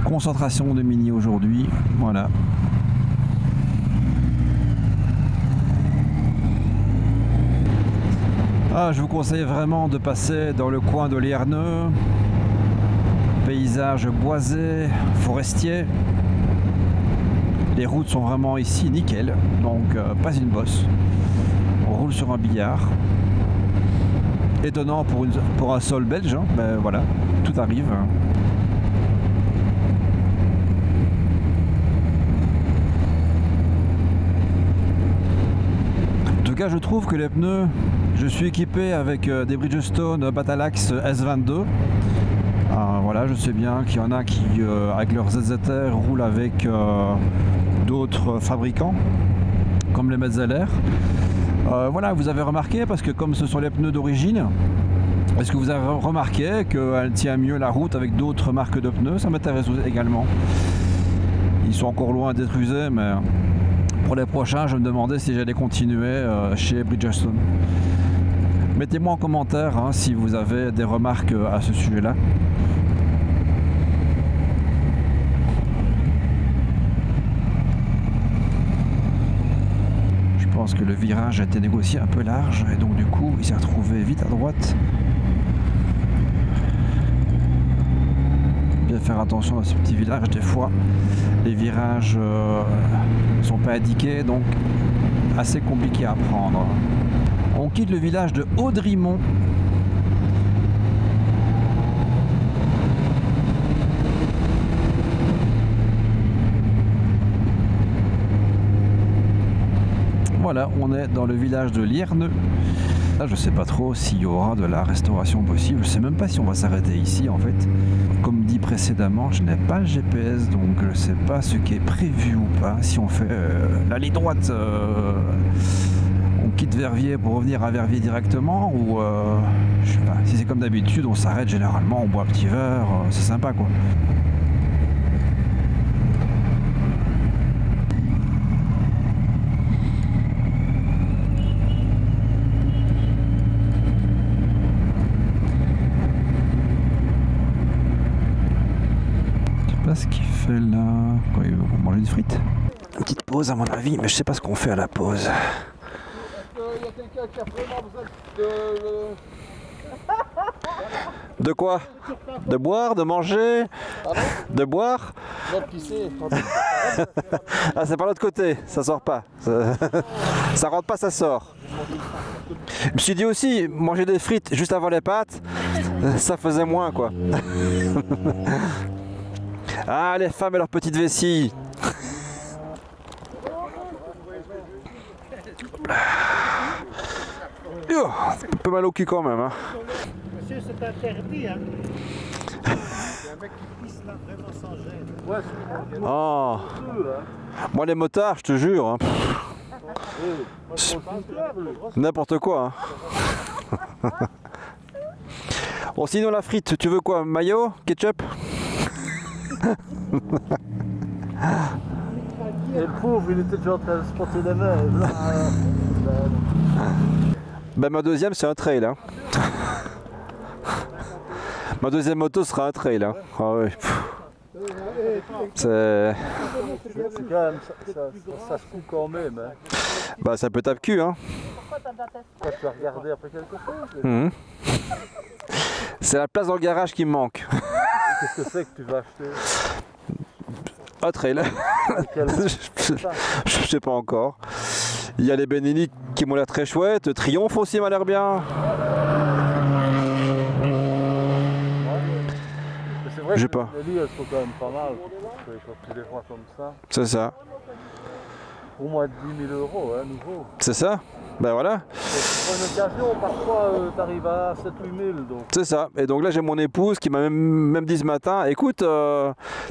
S1: Concentration de mini aujourd'hui, voilà. Ah, je vous conseille vraiment de passer dans le coin de Lierneux. Paysage boisé, forestier. Les routes sont vraiment ici nickel, donc pas une bosse. On roule sur un billard. Étonnant pour un sol belge, hein, mais voilà, tout arrive. En tout cas, je trouve que les pneus, je suis équipé avec des Bridgestone Batalax S22. Voilà, je sais bien qu'il y en a qui, avec leurs ZZR, roulent avec d'autres fabricants, comme les Metzeler. Voilà, vous avez remarqué, parce que comme ce sont les pneus d'origine, est-ce que vous avez remarqué qu'elle tient mieux la route avec d'autres marques de pneus? Ça m'intéresse également. Ils sont encore loin d'être usés, mais... Pour les prochains, je me demandais si j'allais continuer chez Bridgestone. Mettez-moi en commentaire hein, si vous avez des remarques à ce sujet-là. Je pense que le virage a été négocié un peu large et donc du coup, il s'est retrouvé vite à droite. Bien faire attention à ce petit village, des fois les virages ne sont pas indiqués, donc assez compliqué à prendre. On quitte le village de Audrimont. Voilà, on est dans le village de Lierneux. Là, je ne sais pas trop s'il y aura de la restauration possible. Je ne sais même pas si on va s'arrêter ici en fait. Comme dit précédemment, je n'ai pas le GPS, donc je ne sais pas ce qui est prévu ou pas. Si on fait la ligne droite, on quitte Verviers pour revenir à Verviers directement, ou je sais pas. Si c'est comme d'habitude, on s'arrête généralement, on boit un petit verre, c'est sympa quoi. Ce qu'il fait là, quoi, il va manger des frites. Une petite pause à mon avis, mais je sais pas ce qu'on fait à la pause.
S3: Est-ce qu'il y a quelqu'un quelqu'un qui a vraiment besoin
S1: De quoi? De boire, de manger? De boire?
S3: de pisser.
S1: Ah, c'est par l'autre côté, ça sort pas. Ça rentre pas, ça sort. Je me suis dit aussi, manger des frites juste avant les pâtes, ça faisait moins quoi. Ah, les femmes et leurs petites vessies. Yo, un peu mal au cul quand même. Hein.
S2: Monsieur, c'est interdit, hein. Il y a un mec qui pisse là, vraiment sans gêne. Ouais,
S1: Oh. Moi les motards, je te jure. Hein. N'importe quoi. Hein. Bon, sinon la frite, tu veux quoi? Mayo? Ketchup?
S2: Et le pauvre, il était déjà en train de se porter les mains.
S1: Ben ma deuxième c'est un trail. Hein. Ma deuxième moto sera un trail. Hein. Ah oui. C'est...
S2: C'est quand même, ça se coupe quand même. Hein.
S1: Bah ça peut taper cul. Hein.
S2: Tu vas regarder après quelque chose.
S1: Mmh. C'est la place dans le garage qui me manque.
S2: Qu'est-ce que c'est que tu vas acheter?
S1: Un trail. Je sais pas encore. Il y a les Benelli qui m'ont l'air très chouettes. Triomphe aussi m'a l'air bien.
S2: C'est vrai
S1: Je sais
S2: que
S1: pas.
S2: les Benelli, elles sont quand même pas mal. Quand tu les vois comme ça.
S1: C'est ça.
S2: Au moins 10 000 euros, hein, nouveau.
S1: C'est ça. Ben voilà.
S2: Pour une occasion, parfois, tu arrives à 7 000 8 000. Donc.
S1: C'est ça. Et donc là, j'ai mon épouse qui m'a même dit ce matin, écoute,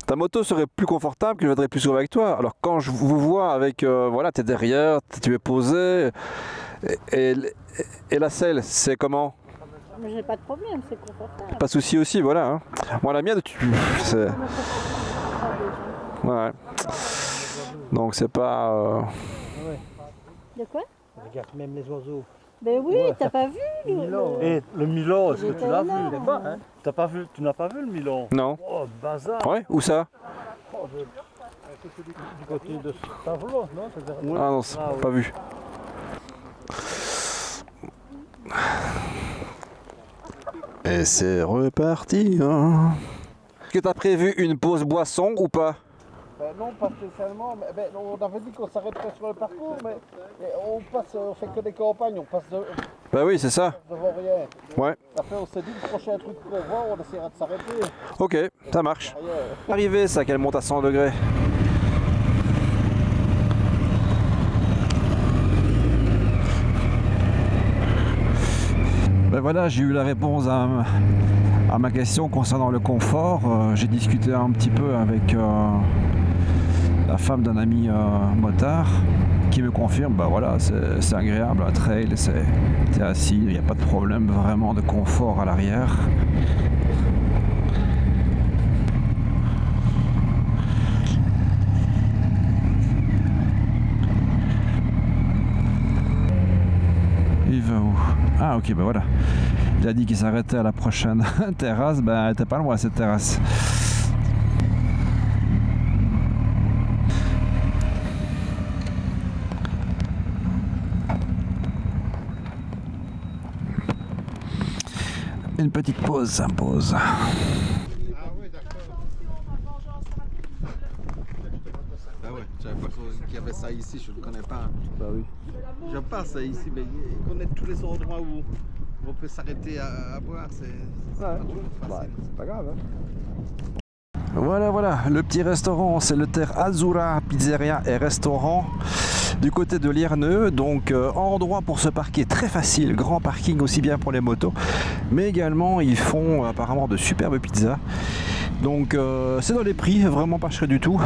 S1: ta moto serait plus confortable, que je viendrais plus souvent avec toi. Alors quand je vous vois avec, voilà, t'es derrière, tu es posé, et la selle, c'est comment?
S4: Mais j'ai pas de problème, c'est confortable.
S1: Pas de souci aussi, voilà. Hein. Moi, la mienne, c'est... Ouais. Donc c'est pas...
S4: De quoi?
S2: Regarde même les oiseaux.
S4: Ben oui,
S2: Ouais.
S4: t'as pas vu
S2: Et le Milan, est-ce que
S4: Il
S2: tu
S4: était
S2: l'as vu?
S4: énorme.
S2: Hein? T'as pas vu? Tu n'as pas vu le Milan?
S1: Non.
S2: Oh, bazar!
S1: Ouais, où ça?
S2: Du côté de Stavro, non?
S1: Ah non, c'est pas vu. Et c'est reparti. Hein. Est-ce que t'as prévu une pause boisson ou pas?
S3: Non, pas spécialement. Mais, on avait dit qu'on s'arrêterait sur le parcours, mais on fait que des campagnes, on passe
S1: Bah oui, c'est ça.
S3: devant rien.
S1: Ouais.
S3: Après, on s'est dit le prochain truc qu'on voit, on essaiera de s'arrêter.
S1: Ok, ça marche.
S3: Ailleurs.
S1: Arrivé ça qu'elle monte à 100 degrés. Ben voilà, j'ai eu la réponse à ma question concernant le confort. J'ai discuté un petit peu avec la femme d'un ami motard qui me confirme, bah voilà, c'est agréable, un trail, t'es assis, il n'y a pas de problème vraiment de confort à l'arrière. Il va où? Ah ok, ben voilà. Il a dit qu'il s'arrêtait à la prochaine terrasse, ben elle était pas loin cette terrasse. Une petite pause s'impose.
S3: Ah ouais, je savais pas qu'il y avait ça ici, je ne connais pas.
S1: Bah oui.
S3: Je passe ici, mais connaître tous les endroits où on peut s'arrêter à boire, c'est pas toujours facile.
S1: C'est pas grave. Hein. Voilà, le petit restaurant, c'est le Terre Azzurra Pizzeria et Restaurant du côté de Lierneux. Donc endroit pour se parquer très facile, grand parking aussi bien pour les motos, mais également ils font apparemment de superbes pizzas. Donc c'est dans les prix, vraiment pas cher du tout.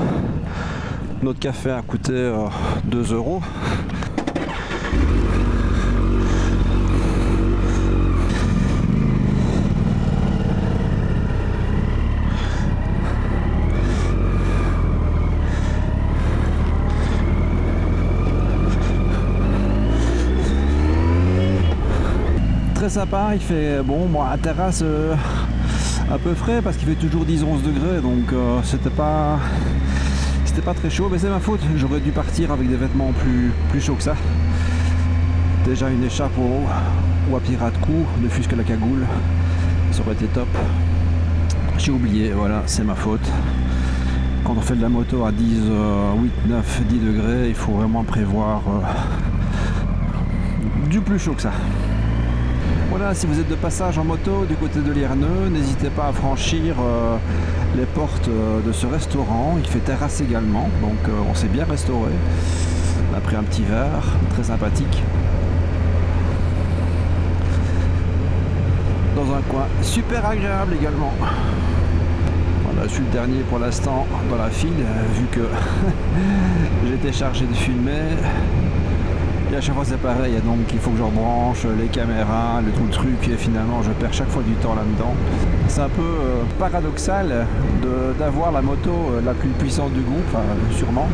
S1: Notre café a coûté 2 €. Très sympa, il fait bon, moi à terrasse un peu frais parce qu'il fait toujours 10-11 degrés, donc c'était pas très chaud, mais c'est ma faute, j'aurais dû partir avec des vêtements plus chauds que ça. Déjà une échappe ou à pirate coup, ne fût-ce que la cagoule, ça aurait été top. J'ai oublié, voilà, c'est ma faute. Quand on fait de la moto à 10, 8, 9, 10 degrés, il faut vraiment prévoir du plus chaud que ça. Voilà, si vous êtes de passage en moto du côté de Lierneux, n'hésitez pas à franchir les portes de ce restaurant. Il fait terrasse également, donc on s'est bien restauré. On a pris un petit verre, très sympathique. Dans un coin super agréable également. Voilà, je suis le dernier pour l'instant dans la file, vu que j'étais chargé de filmer. Et à chaque fois c'est pareil, donc il faut que je rebranche les caméras, tout le truc, et finalement je perds chaque fois du temps là-dedans. C'est un peu paradoxal d'avoir la moto la plus puissante du groupe, enfin, sûrement,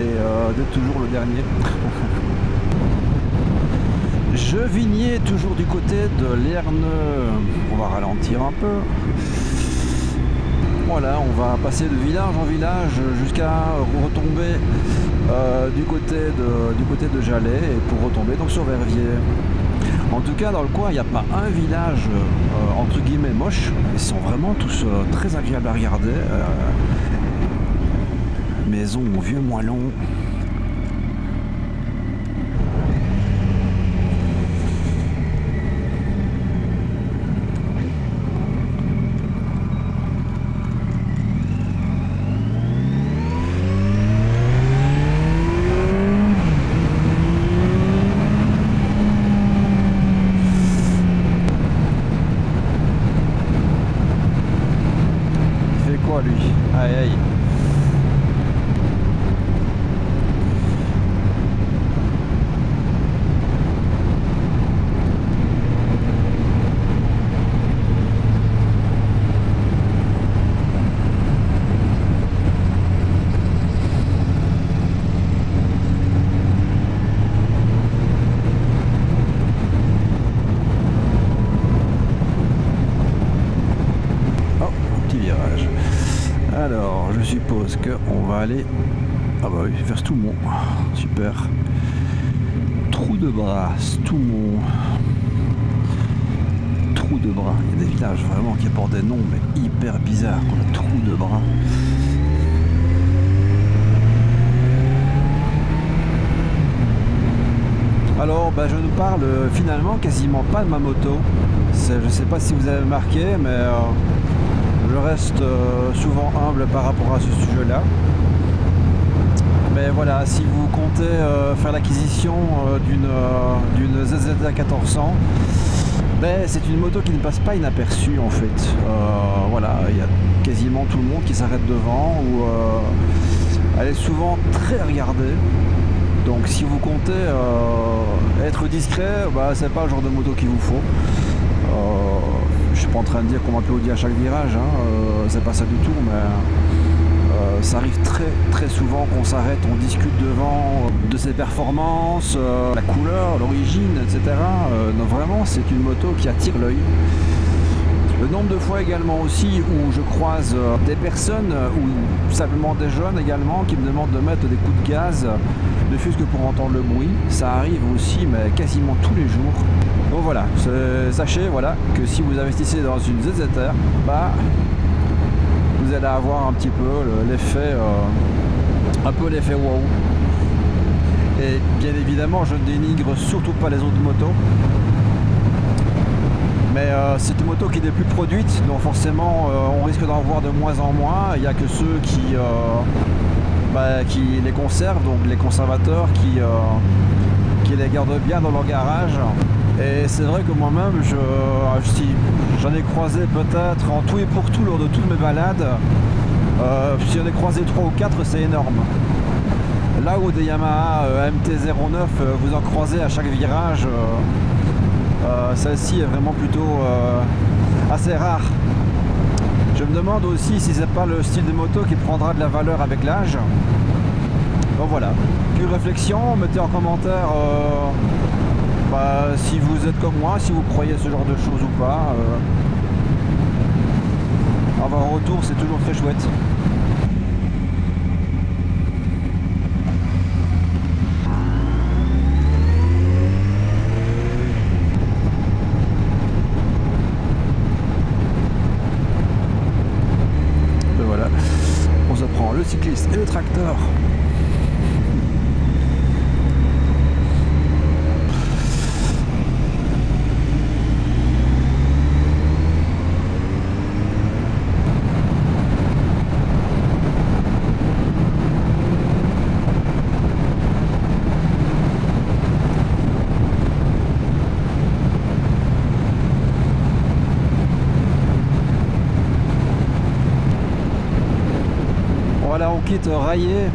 S1: et d'être toujours le dernier. Je vignais toujours du côté de Lierneux. On va ralentir un peu. Voilà, on va passer de village en village jusqu'à retomber du côté de Jalais et pour retomber donc sur Verviers. En tout cas, dans le coin, il n'y a pas un village entre guillemets moche. Ils sont vraiment tous très agréables à regarder. Maison au vieux moellon. Lui. Aïe aïe. Alors, je suppose qu'on va aller... Ah bah oui, vers Stoumont. Super. Trou de Bras, Stoumont. Trou de Bras. Il y a des villages vraiment qui portent des noms, mais hyper bizarres. Trou de Bras. Alors, bah, je ne parle finalement quasiment pas de ma moto. Je ne sais pas si vous avez remarqué, mais... je reste souvent humble par rapport à ce sujet-là. Mais voilà, si vous comptez faire l'acquisition d'une ZZA 1400, ben, c'est une moto qui ne passe pas inaperçue en fait. Voilà, il y a quasiment tout le monde qui s'arrête devant, ou elle est souvent très regardée. Donc si vous comptez être discret, bah, c'est pas le genre de moto qu'il vous faut. Je suis pas en train de dire qu'on m'applaudit à chaque virage, hein, c'est pas ça du tout, mais ça arrive très souvent qu'on s'arrête, on discute devant de ses performances, la couleur, l'origine, etc. Donc vraiment, c'est une moto qui attire l'œil. Le nombre de fois également aussi où je croise des personnes ou simplement des jeunes également qui me demandent de mettre des coups de gaz, ne fût-ce que pour entendre le bruit, ça arrive aussi, mais quasiment tous les jours. Donc voilà, sachez voilà, que si vous investissez dans une ZZR, bah, vous allez avoir un petit peu l'effet, un peu l'effet wow. Et bien évidemment, je ne dénigre surtout pas les autres motos. Mais c'est une moto qui n'est plus produite, donc forcément on risque d'en voir de moins en moins. Il n'y a que ceux qui les conservent, donc les conservateurs qui les gardent bien dans leur garage. Et c'est vrai que moi-même, j'en ai croisé peut-être en tout et pour tout lors de toutes mes balades. Si j'en ai croisé 3 ou 4, c'est énorme. Là où des Yamaha MT-09, vous en croisez à chaque virage, celle-ci est vraiment plutôt assez rare. Je me demande aussi si c'est pas le style de moto qui prendra de la valeur avec l'âge. Donc voilà, plus réflexion, mettez en commentaire si vous êtes comme moi, si vous croyez ce genre de choses ou pas. Avoir un retour, c'est toujours très chouette. le cycliste et le tracteur. Voilà, on quitte Rayé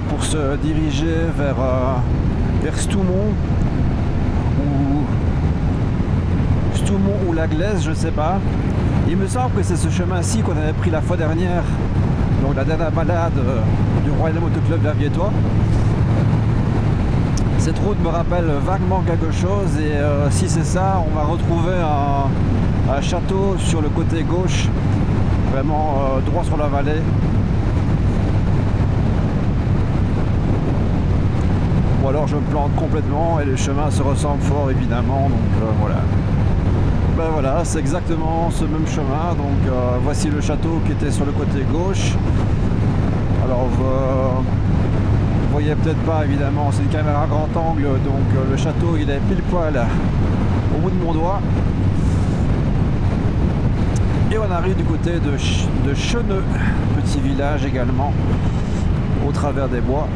S1: pour se diriger vers Stoumont ou la Glaise, je ne sais pas. Il me semble que c'est ce chemin-ci qu'on avait pris la fois dernière, donc la dernière balade du Royal Motoclub Verviétois. Cette route me rappelle vaguement quelque chose et si c'est ça, on va retrouver un château sur le côté gauche, vraiment droit sur la vallée. Ou alors je me plante complètement et les chemins se ressemblent fort évidemment, donc voilà. Ben voilà, c'est exactement ce même chemin, donc voici le château qui était sur le côté gauche. Alors vous voyez peut-être pas évidemment, c'est une caméra à grand angle, donc le château il est pile poil au bout de mon doigt. Et on arrive du côté de Cheneux, petit village également, au travers des bois.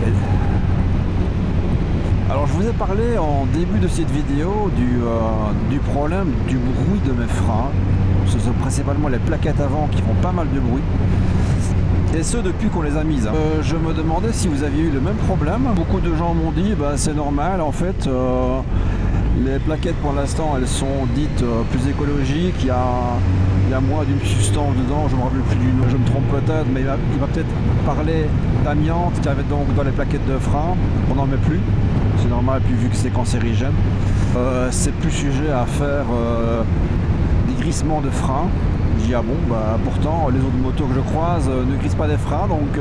S1: Alors je vous ai parlé en début de cette vidéo du problème du bruit de mes freins. Ce sont principalement les plaquettes avant qui font pas mal de bruit. Et ce depuis qu'on les a mises. Je me demandais si vous aviez eu le même problème. Beaucoup de gens m'ont dit bah, c'est normal en fait. Les plaquettes pour l'instant elles sont dites plus écologiques, il y a moins d'une substance dedans, je ne me rappelle plus du nom, je me trompe peut-être, mais il va peut-être parler d'amiante qu'il y avait donc dans les plaquettes de frein, on n'en met plus, c'est normal, puis vu que c'est cancérigène, c'est plus sujet à faire des grissements de frein. Je dis ah bon, bah pourtant les autres motos que je croise ne grissent pas des freins, donc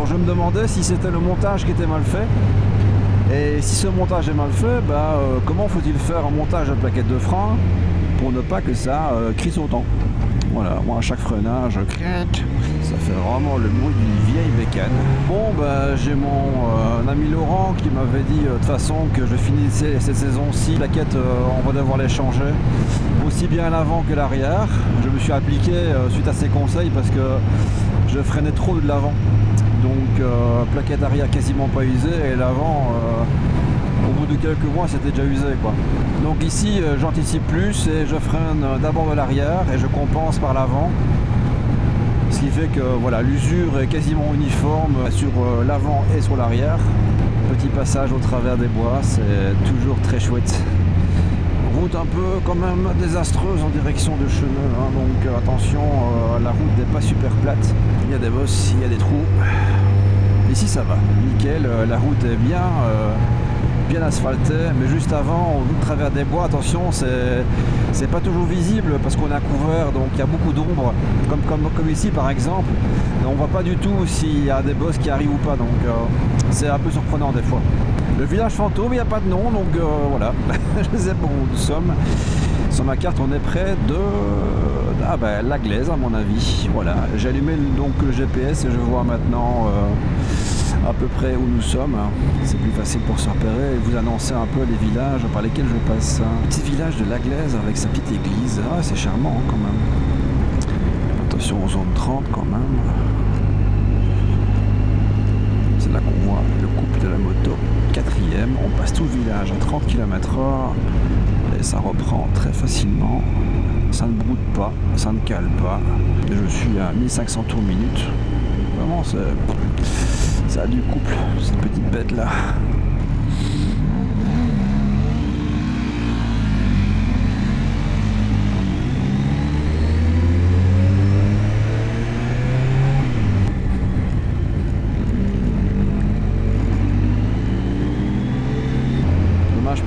S1: je me demandais si c'était le montage qui était mal fait. Et si ce montage est mal fait, bah, comment faut-il faire un montage de plaquettes de frein pour ne pas que ça crisse autant? Voilà, moi à chaque freinage, ça fait vraiment le bruit d'une vieille bécane. Bon, bah, j'ai mon ami Laurent qui m'avait dit de toute façon que je finissais cette saison-ci. Les plaquettes, on va devoir les changer, aussi bien à l'avant que l'arrière. Je me suis appliqué suite à ses conseils parce que je freinais trop de l'avant. Donc plaquette arrière quasiment pas usée et l'avant au bout de quelques mois c'était déjà usé quoi. Donc ici j'anticipe plus et je freine d'abord de l'arrière et je compense par l'avant. Ce qui fait que voilà, l'usure est quasiment uniforme sur l'avant et sur l'arrière. Petit passage au travers des bois, c'est toujours très chouette. Route un peu quand même désastreuse en direction de Cheneux, hein, donc attention, la route n'est pas super plate, il y a des bosses, il y a des trous. Ici ça va, nickel, la route est bien asphaltée, mais juste avant, au travers des bois, attention, c'est pas toujours visible parce qu'on est à couvert, donc il y a beaucoup d'ombre, comme ici par exemple, on voit pas du tout s'il y a des bosses qui arrivent ou pas, donc c'est un peu surprenant des fois. Le village fantôme, il n'y a pas de nom, donc voilà, je sais pas où nous sommes. Sur ma carte, on est près de la Glaise, à mon avis. Voilà, j'ai allumé donc le GPS et je vois maintenant à peu près où nous sommes. C'est plus facile pour se repérer et vous annoncer un peu les villages par lesquels je passe. Petit village de la Glaise avec sa petite église. Ah, c'est charmant quand même. Attention aux zones 30 quand même. C'est là qu'on voit le couple de la moto. 4e, on passe tout le village à 30 km/h et ça reprend très facilement, ça ne broude pas, ça ne cale pas. Je suis à 1500 tours minute, vraiment ça a du couple, cette petite bête là.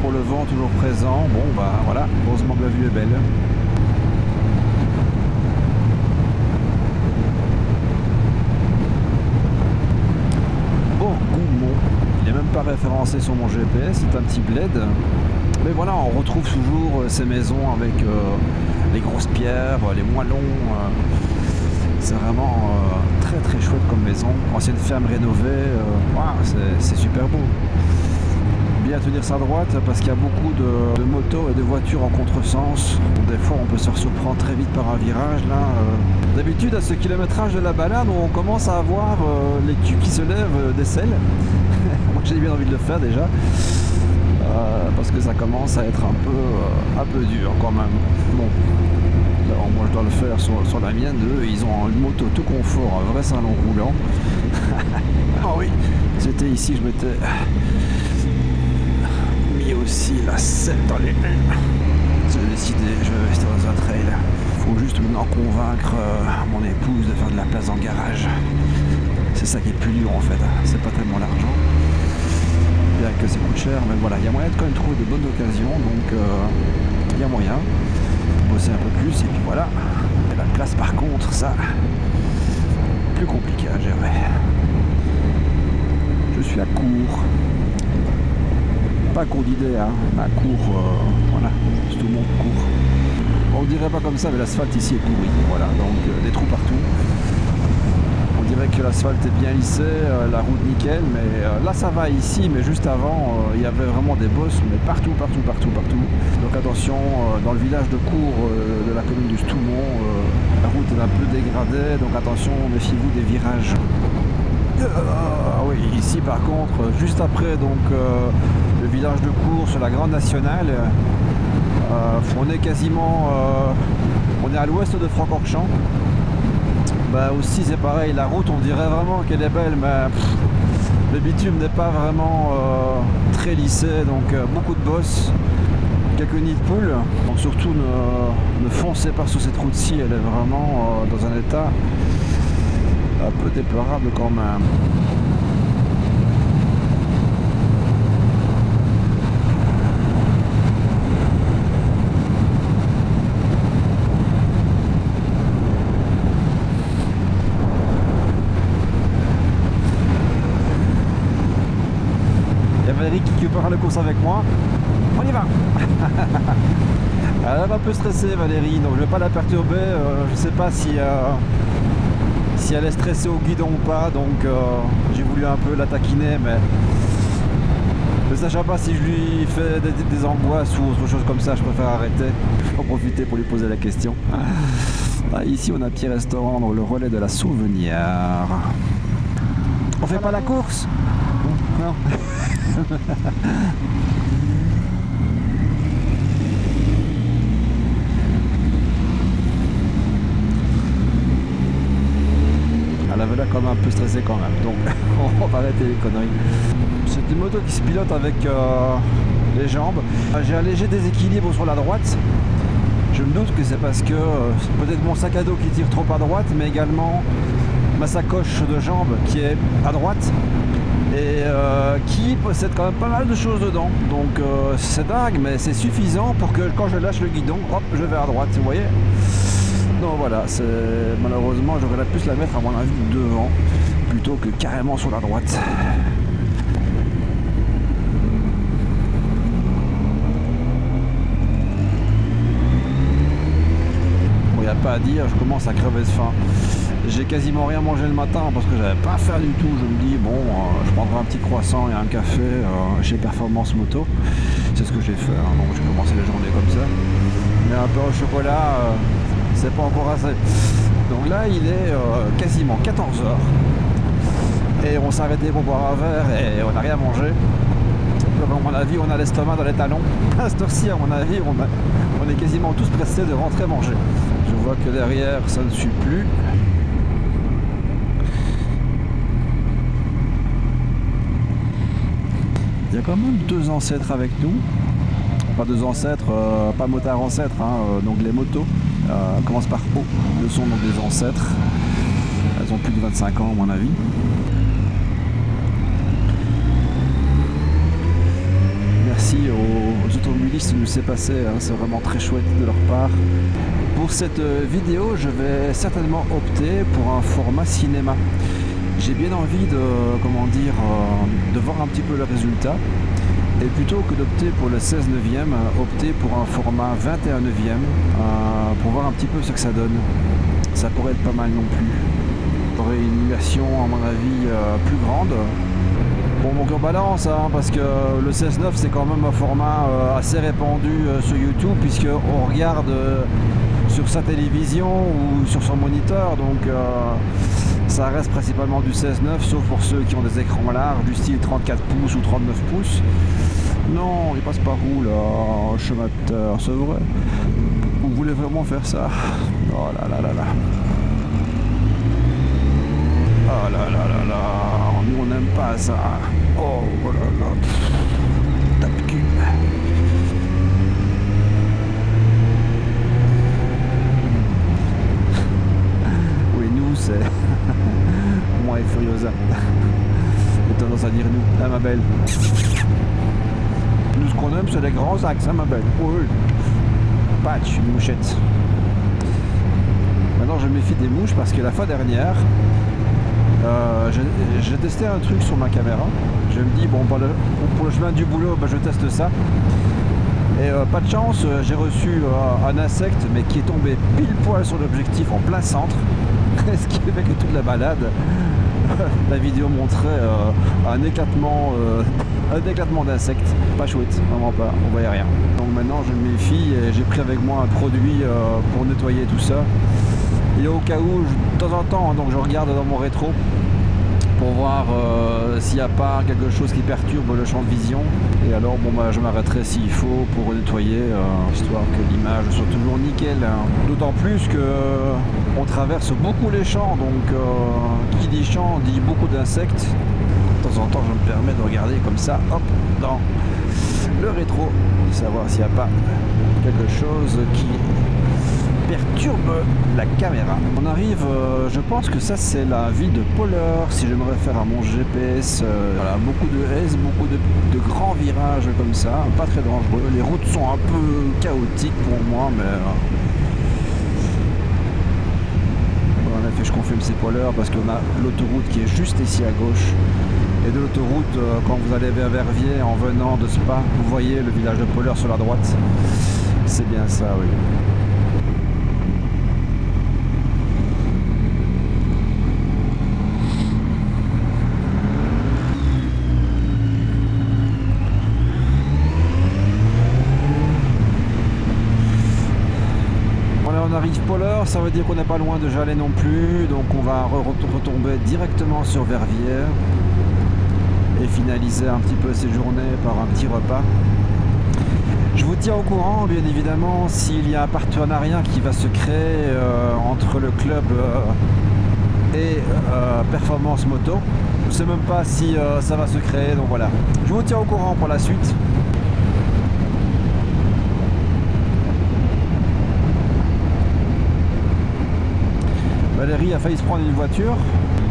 S1: Pour le vent toujours présent, bon bah voilà, heureusement que la vue est belle. Bourgoumont, il n'est même pas référencé sur mon GPS, c'est un petit bled. Mais voilà, on retrouve toujours ces maisons avec les grosses pierres, les moellons. C'est vraiment très très chouette comme maison. Ancienne ferme rénovée, wow, c'est super beau. Bien tenir sa droite parce qu'il y a beaucoup de motos et de voitures en contresens. Des fois on peut se surprendre très vite par un virage là. D'habitude à ce kilométrage de la balade on commence à avoir les culs qui se lèvent des selles. Moi j'ai bien envie de le faire déjà. Parce que ça commence à être un peu dur quand même. Bon, alors moi je dois le faire sur la mienne. Eux ils ont une moto tout confort, un vrai salon roulant. Ah oui, c'était ici que je m'étais mis aussi la selle dans les mains. J'ai décidé, je vais rester dans un trail. Faut juste maintenant convaincre mon épouse de faire de la place dans le garage. C'est ça qui est plus dur en fait, c'est pas tellement l'argent. Bien que ça coûte cher, mais voilà, il y a moyen de quand même trouver de bonnes occasions, donc il y a moyen de bosser un peu plus, et puis voilà. Et la place par contre, ça, plus compliqué à gérer. Je suis à court, pas court d'idées, hein, à court, voilà, c'est tout le monde court. On dirait pas comme ça, mais l'asphalte ici est pourri, voilà, donc des trous partout. On dirait que l'asphalte est bien lissé, la route nickel, mais là ça va ici, mais juste avant il y avait vraiment des bosses, mais partout. Donc attention, dans le village de Cours de la commune du Stoumont, la route est un peu dégradée, donc attention, méfiez-vous des virages. Oui, ici par contre, juste après donc le village de Cours sur la Grande Nationale, on est quasiment, on est à l'ouest de Francorchamps. Bah aussi c'est pareil, la route on dirait vraiment qu'elle est belle, mais le bitume n'est pas vraiment très lissé, donc beaucoup de bosses, quelques nids de poules. Donc surtout ne foncez pas sur cette route-ci, elle est vraiment dans un état un peu déplorable quand même. Valérie qui peut faire la course avec moi. On y va. Elle est un peu stressée Valérie, donc je vais pas la perturber. Je sais pas si elle est stressée au guidon ou pas, donc j'ai voulu un peu la taquiner, mais ne sachant pas si je lui fais des angoisses ou autre chose comme ça, je préfère arrêter. Je vais en profiter pour lui poser la question. Ah, ici on a un petit restaurant, donc le relais de la Sauvenière. On fait pas la course? Non. Elle avait l'air quand même un peu stressée quand même, donc on va arrêter les conneries. C'est une moto qui se pilote avec les jambes. J'ai un léger déséquilibre sur la droite. Je me doute que c'est parce que peut-être mon sac à dos qui tire trop à droite, mais également ma sacoche de jambes qui est à droite. Et qui possède quand même pas mal de choses dedans, donc c'est dingue, mais c'est suffisant pour que quand je lâche le guidon, hop, je vais à droite, vous voyez. Donc voilà, malheureusement j'aurais pu la mettre à mon avis devant plutôt que carrément sur la droite. Bon, il n'y a pas à dire, je commence à crever de faim. J'ai quasiment rien mangé le matin parce que j'avais pas faim du tout. Je me dis bon, je prendrai un petit croissant et un café chez Performance Moto. C'est ce que j'ai fait, hein. Donc j'ai commencé la journée comme ça. Mais un peu au chocolat, c'est pas encore assez. Donc là il est quasiment 14h et on s'est arrêté pour boire un verre et on n'a rien mangé. Donc à mon avis on a l'estomac dans les talons. À cette heure-ci à mon avis on est quasiment tous pressés de rentrer manger. Je vois que derrière ça ne suit plus. Il y a quand même deux ancêtres avec nous. Pas deux ancêtres, pas motard ancêtre, hein, donc les motos commencent par O. Ce sont donc des ancêtres. Elles ont plus de 25 ans à mon avis. Merci aux automobilistes qui nous s'est passé, hein, c'est vraiment très chouette de leur part. Pour cette vidéo, je vais certainement opter pour un format cinéma. J'ai bien envie de, de voir un petit peu le résultat. Et plutôt que d'opter pour le 16 neuvième, opter pour un format 21 neuvième pour voir un petit peu ce que ça donne. ça pourrait être pas mal non plus. Il y aurait une immersion à mon avis plus grande. Bon, donc on balance hein, parce que le 16:9 c'est quand même un format assez répandu sur YouTube, puisque on regarde sur sa télévision ou sur son moniteur, donc ça reste principalement du 16:9, sauf pour ceux qui ont des écrans larges du style 34 pouces ou 39 pouces. Non, il passe par où là, chemin de terre, c'est vrai. Vous voulez vraiment faire ça? Oh là là là là. Oh là là là là. Nous on n'aime pas ça. Oh là là. Tape cul. Oui, nous c'est. Moi et Furiosa. J'ai tendance à dire nous, hein, ma belle. Nous, ce qu'on aime, c'est les grands axes, hein, ma belle. Oui. Patch, une mouchette. Maintenant, je me méfie des mouches parce que la fois dernière, j'ai testé un truc sur ma caméra. Je me dis, bon, pour le chemin du boulot, je teste ça. Et pas de chance, j'ai reçu un insecte, mais qui est tombé pile poil sur l'objectif en plein centre. Ce qui fait que toute la balade, la vidéo montrait un éclatement d'insectes. Pas chouette, vraiment pas, on voyait rien. Donc maintenant je me méfie et j'ai pris avec moi un produit pour nettoyer tout ça. Et au cas où, de temps en temps, donc je regarde dans mon rétro pour voir s'il n'y a pas quelque chose qui perturbe le champ de vision. Et alors bon je m'arrêterai s'il faut pour nettoyer, histoire que l'image soit toujours nickel. D'autant plus que on traverse beaucoup les champs, donc qui dit champ dit beaucoup d'insectes. De temps en temps je me permets de regarder comme ça, hop, dans le rétro, savoir s'il n'y a pas quelque chose qui perturbe la caméra. On arrive, je pense que ça c'est la ville de Polleur, si je me réfère à mon GPS. Voilà, beaucoup de S, beaucoup de grands virages comme ça, pas très dangereux. Les routes sont un peu chaotiques pour moi, mais en effet je confirme c'est Polleur parce qu'on a l'autoroute qui est juste ici à gauche. Et de l'autoroute, quand vous allez vers Verviers en venant de Spa, vous voyez le village de Polleur sur la droite. C'est bien ça, oui. On arrive Polleur, ça veut dire qu'on n'est pas loin de Jalais non plus, donc on va retomber directement sur Verviers et finaliser un petit peu ces journées par un petit repas. Je vous tiens au courant bien évidemment s'il y a un partenariat qui va se créer entre le club et Performance Moto. Je ne sais même pas si ça va se créer, donc voilà. Je vous tiens au courant pour la suite. Valérie a failli se prendre une voiture.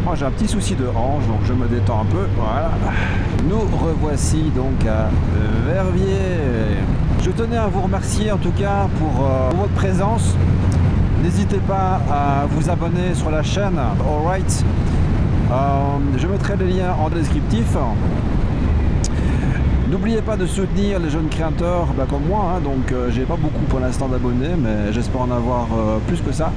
S1: Moi j'ai un petit souci de hanche, donc je me détends un peu. Voilà. Nous revoici donc à Verviers. Je tenais à vous remercier en tout cas pour votre présence. N'hésitez pas à vous abonner sur la chaîne Alright. Je mettrai les liens en descriptif. N'oubliez pas de soutenir les jeunes créateurs comme moi, hein. Donc j'ai pas beaucoup pour l'instant d'abonnés, mais j'espère en avoir plus que ça.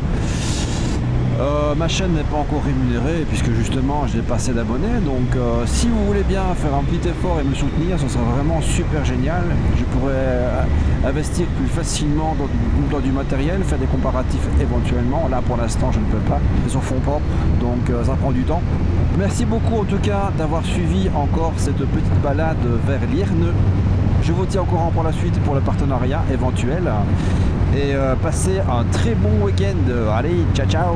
S1: Ma chaîne n'est pas encore rémunérée puisque justement j'ai pas assez d'abonnés, donc si vous voulez bien faire un petit effort et me soutenir, ce serait vraiment super génial. Je pourrais investir plus facilement dans du matériel, faire des comparatifs éventuellement. Là pour l'instant je ne peux pas, c'est sur fonds propres, donc ça prend du temps. Merci beaucoup en tout cas d'avoir suivi encore cette petite balade vers Lierneux. Je vous tiens au courant pour la suite pour le partenariat éventuel. Et passez un très bon week-end. Allez, ciao ciao.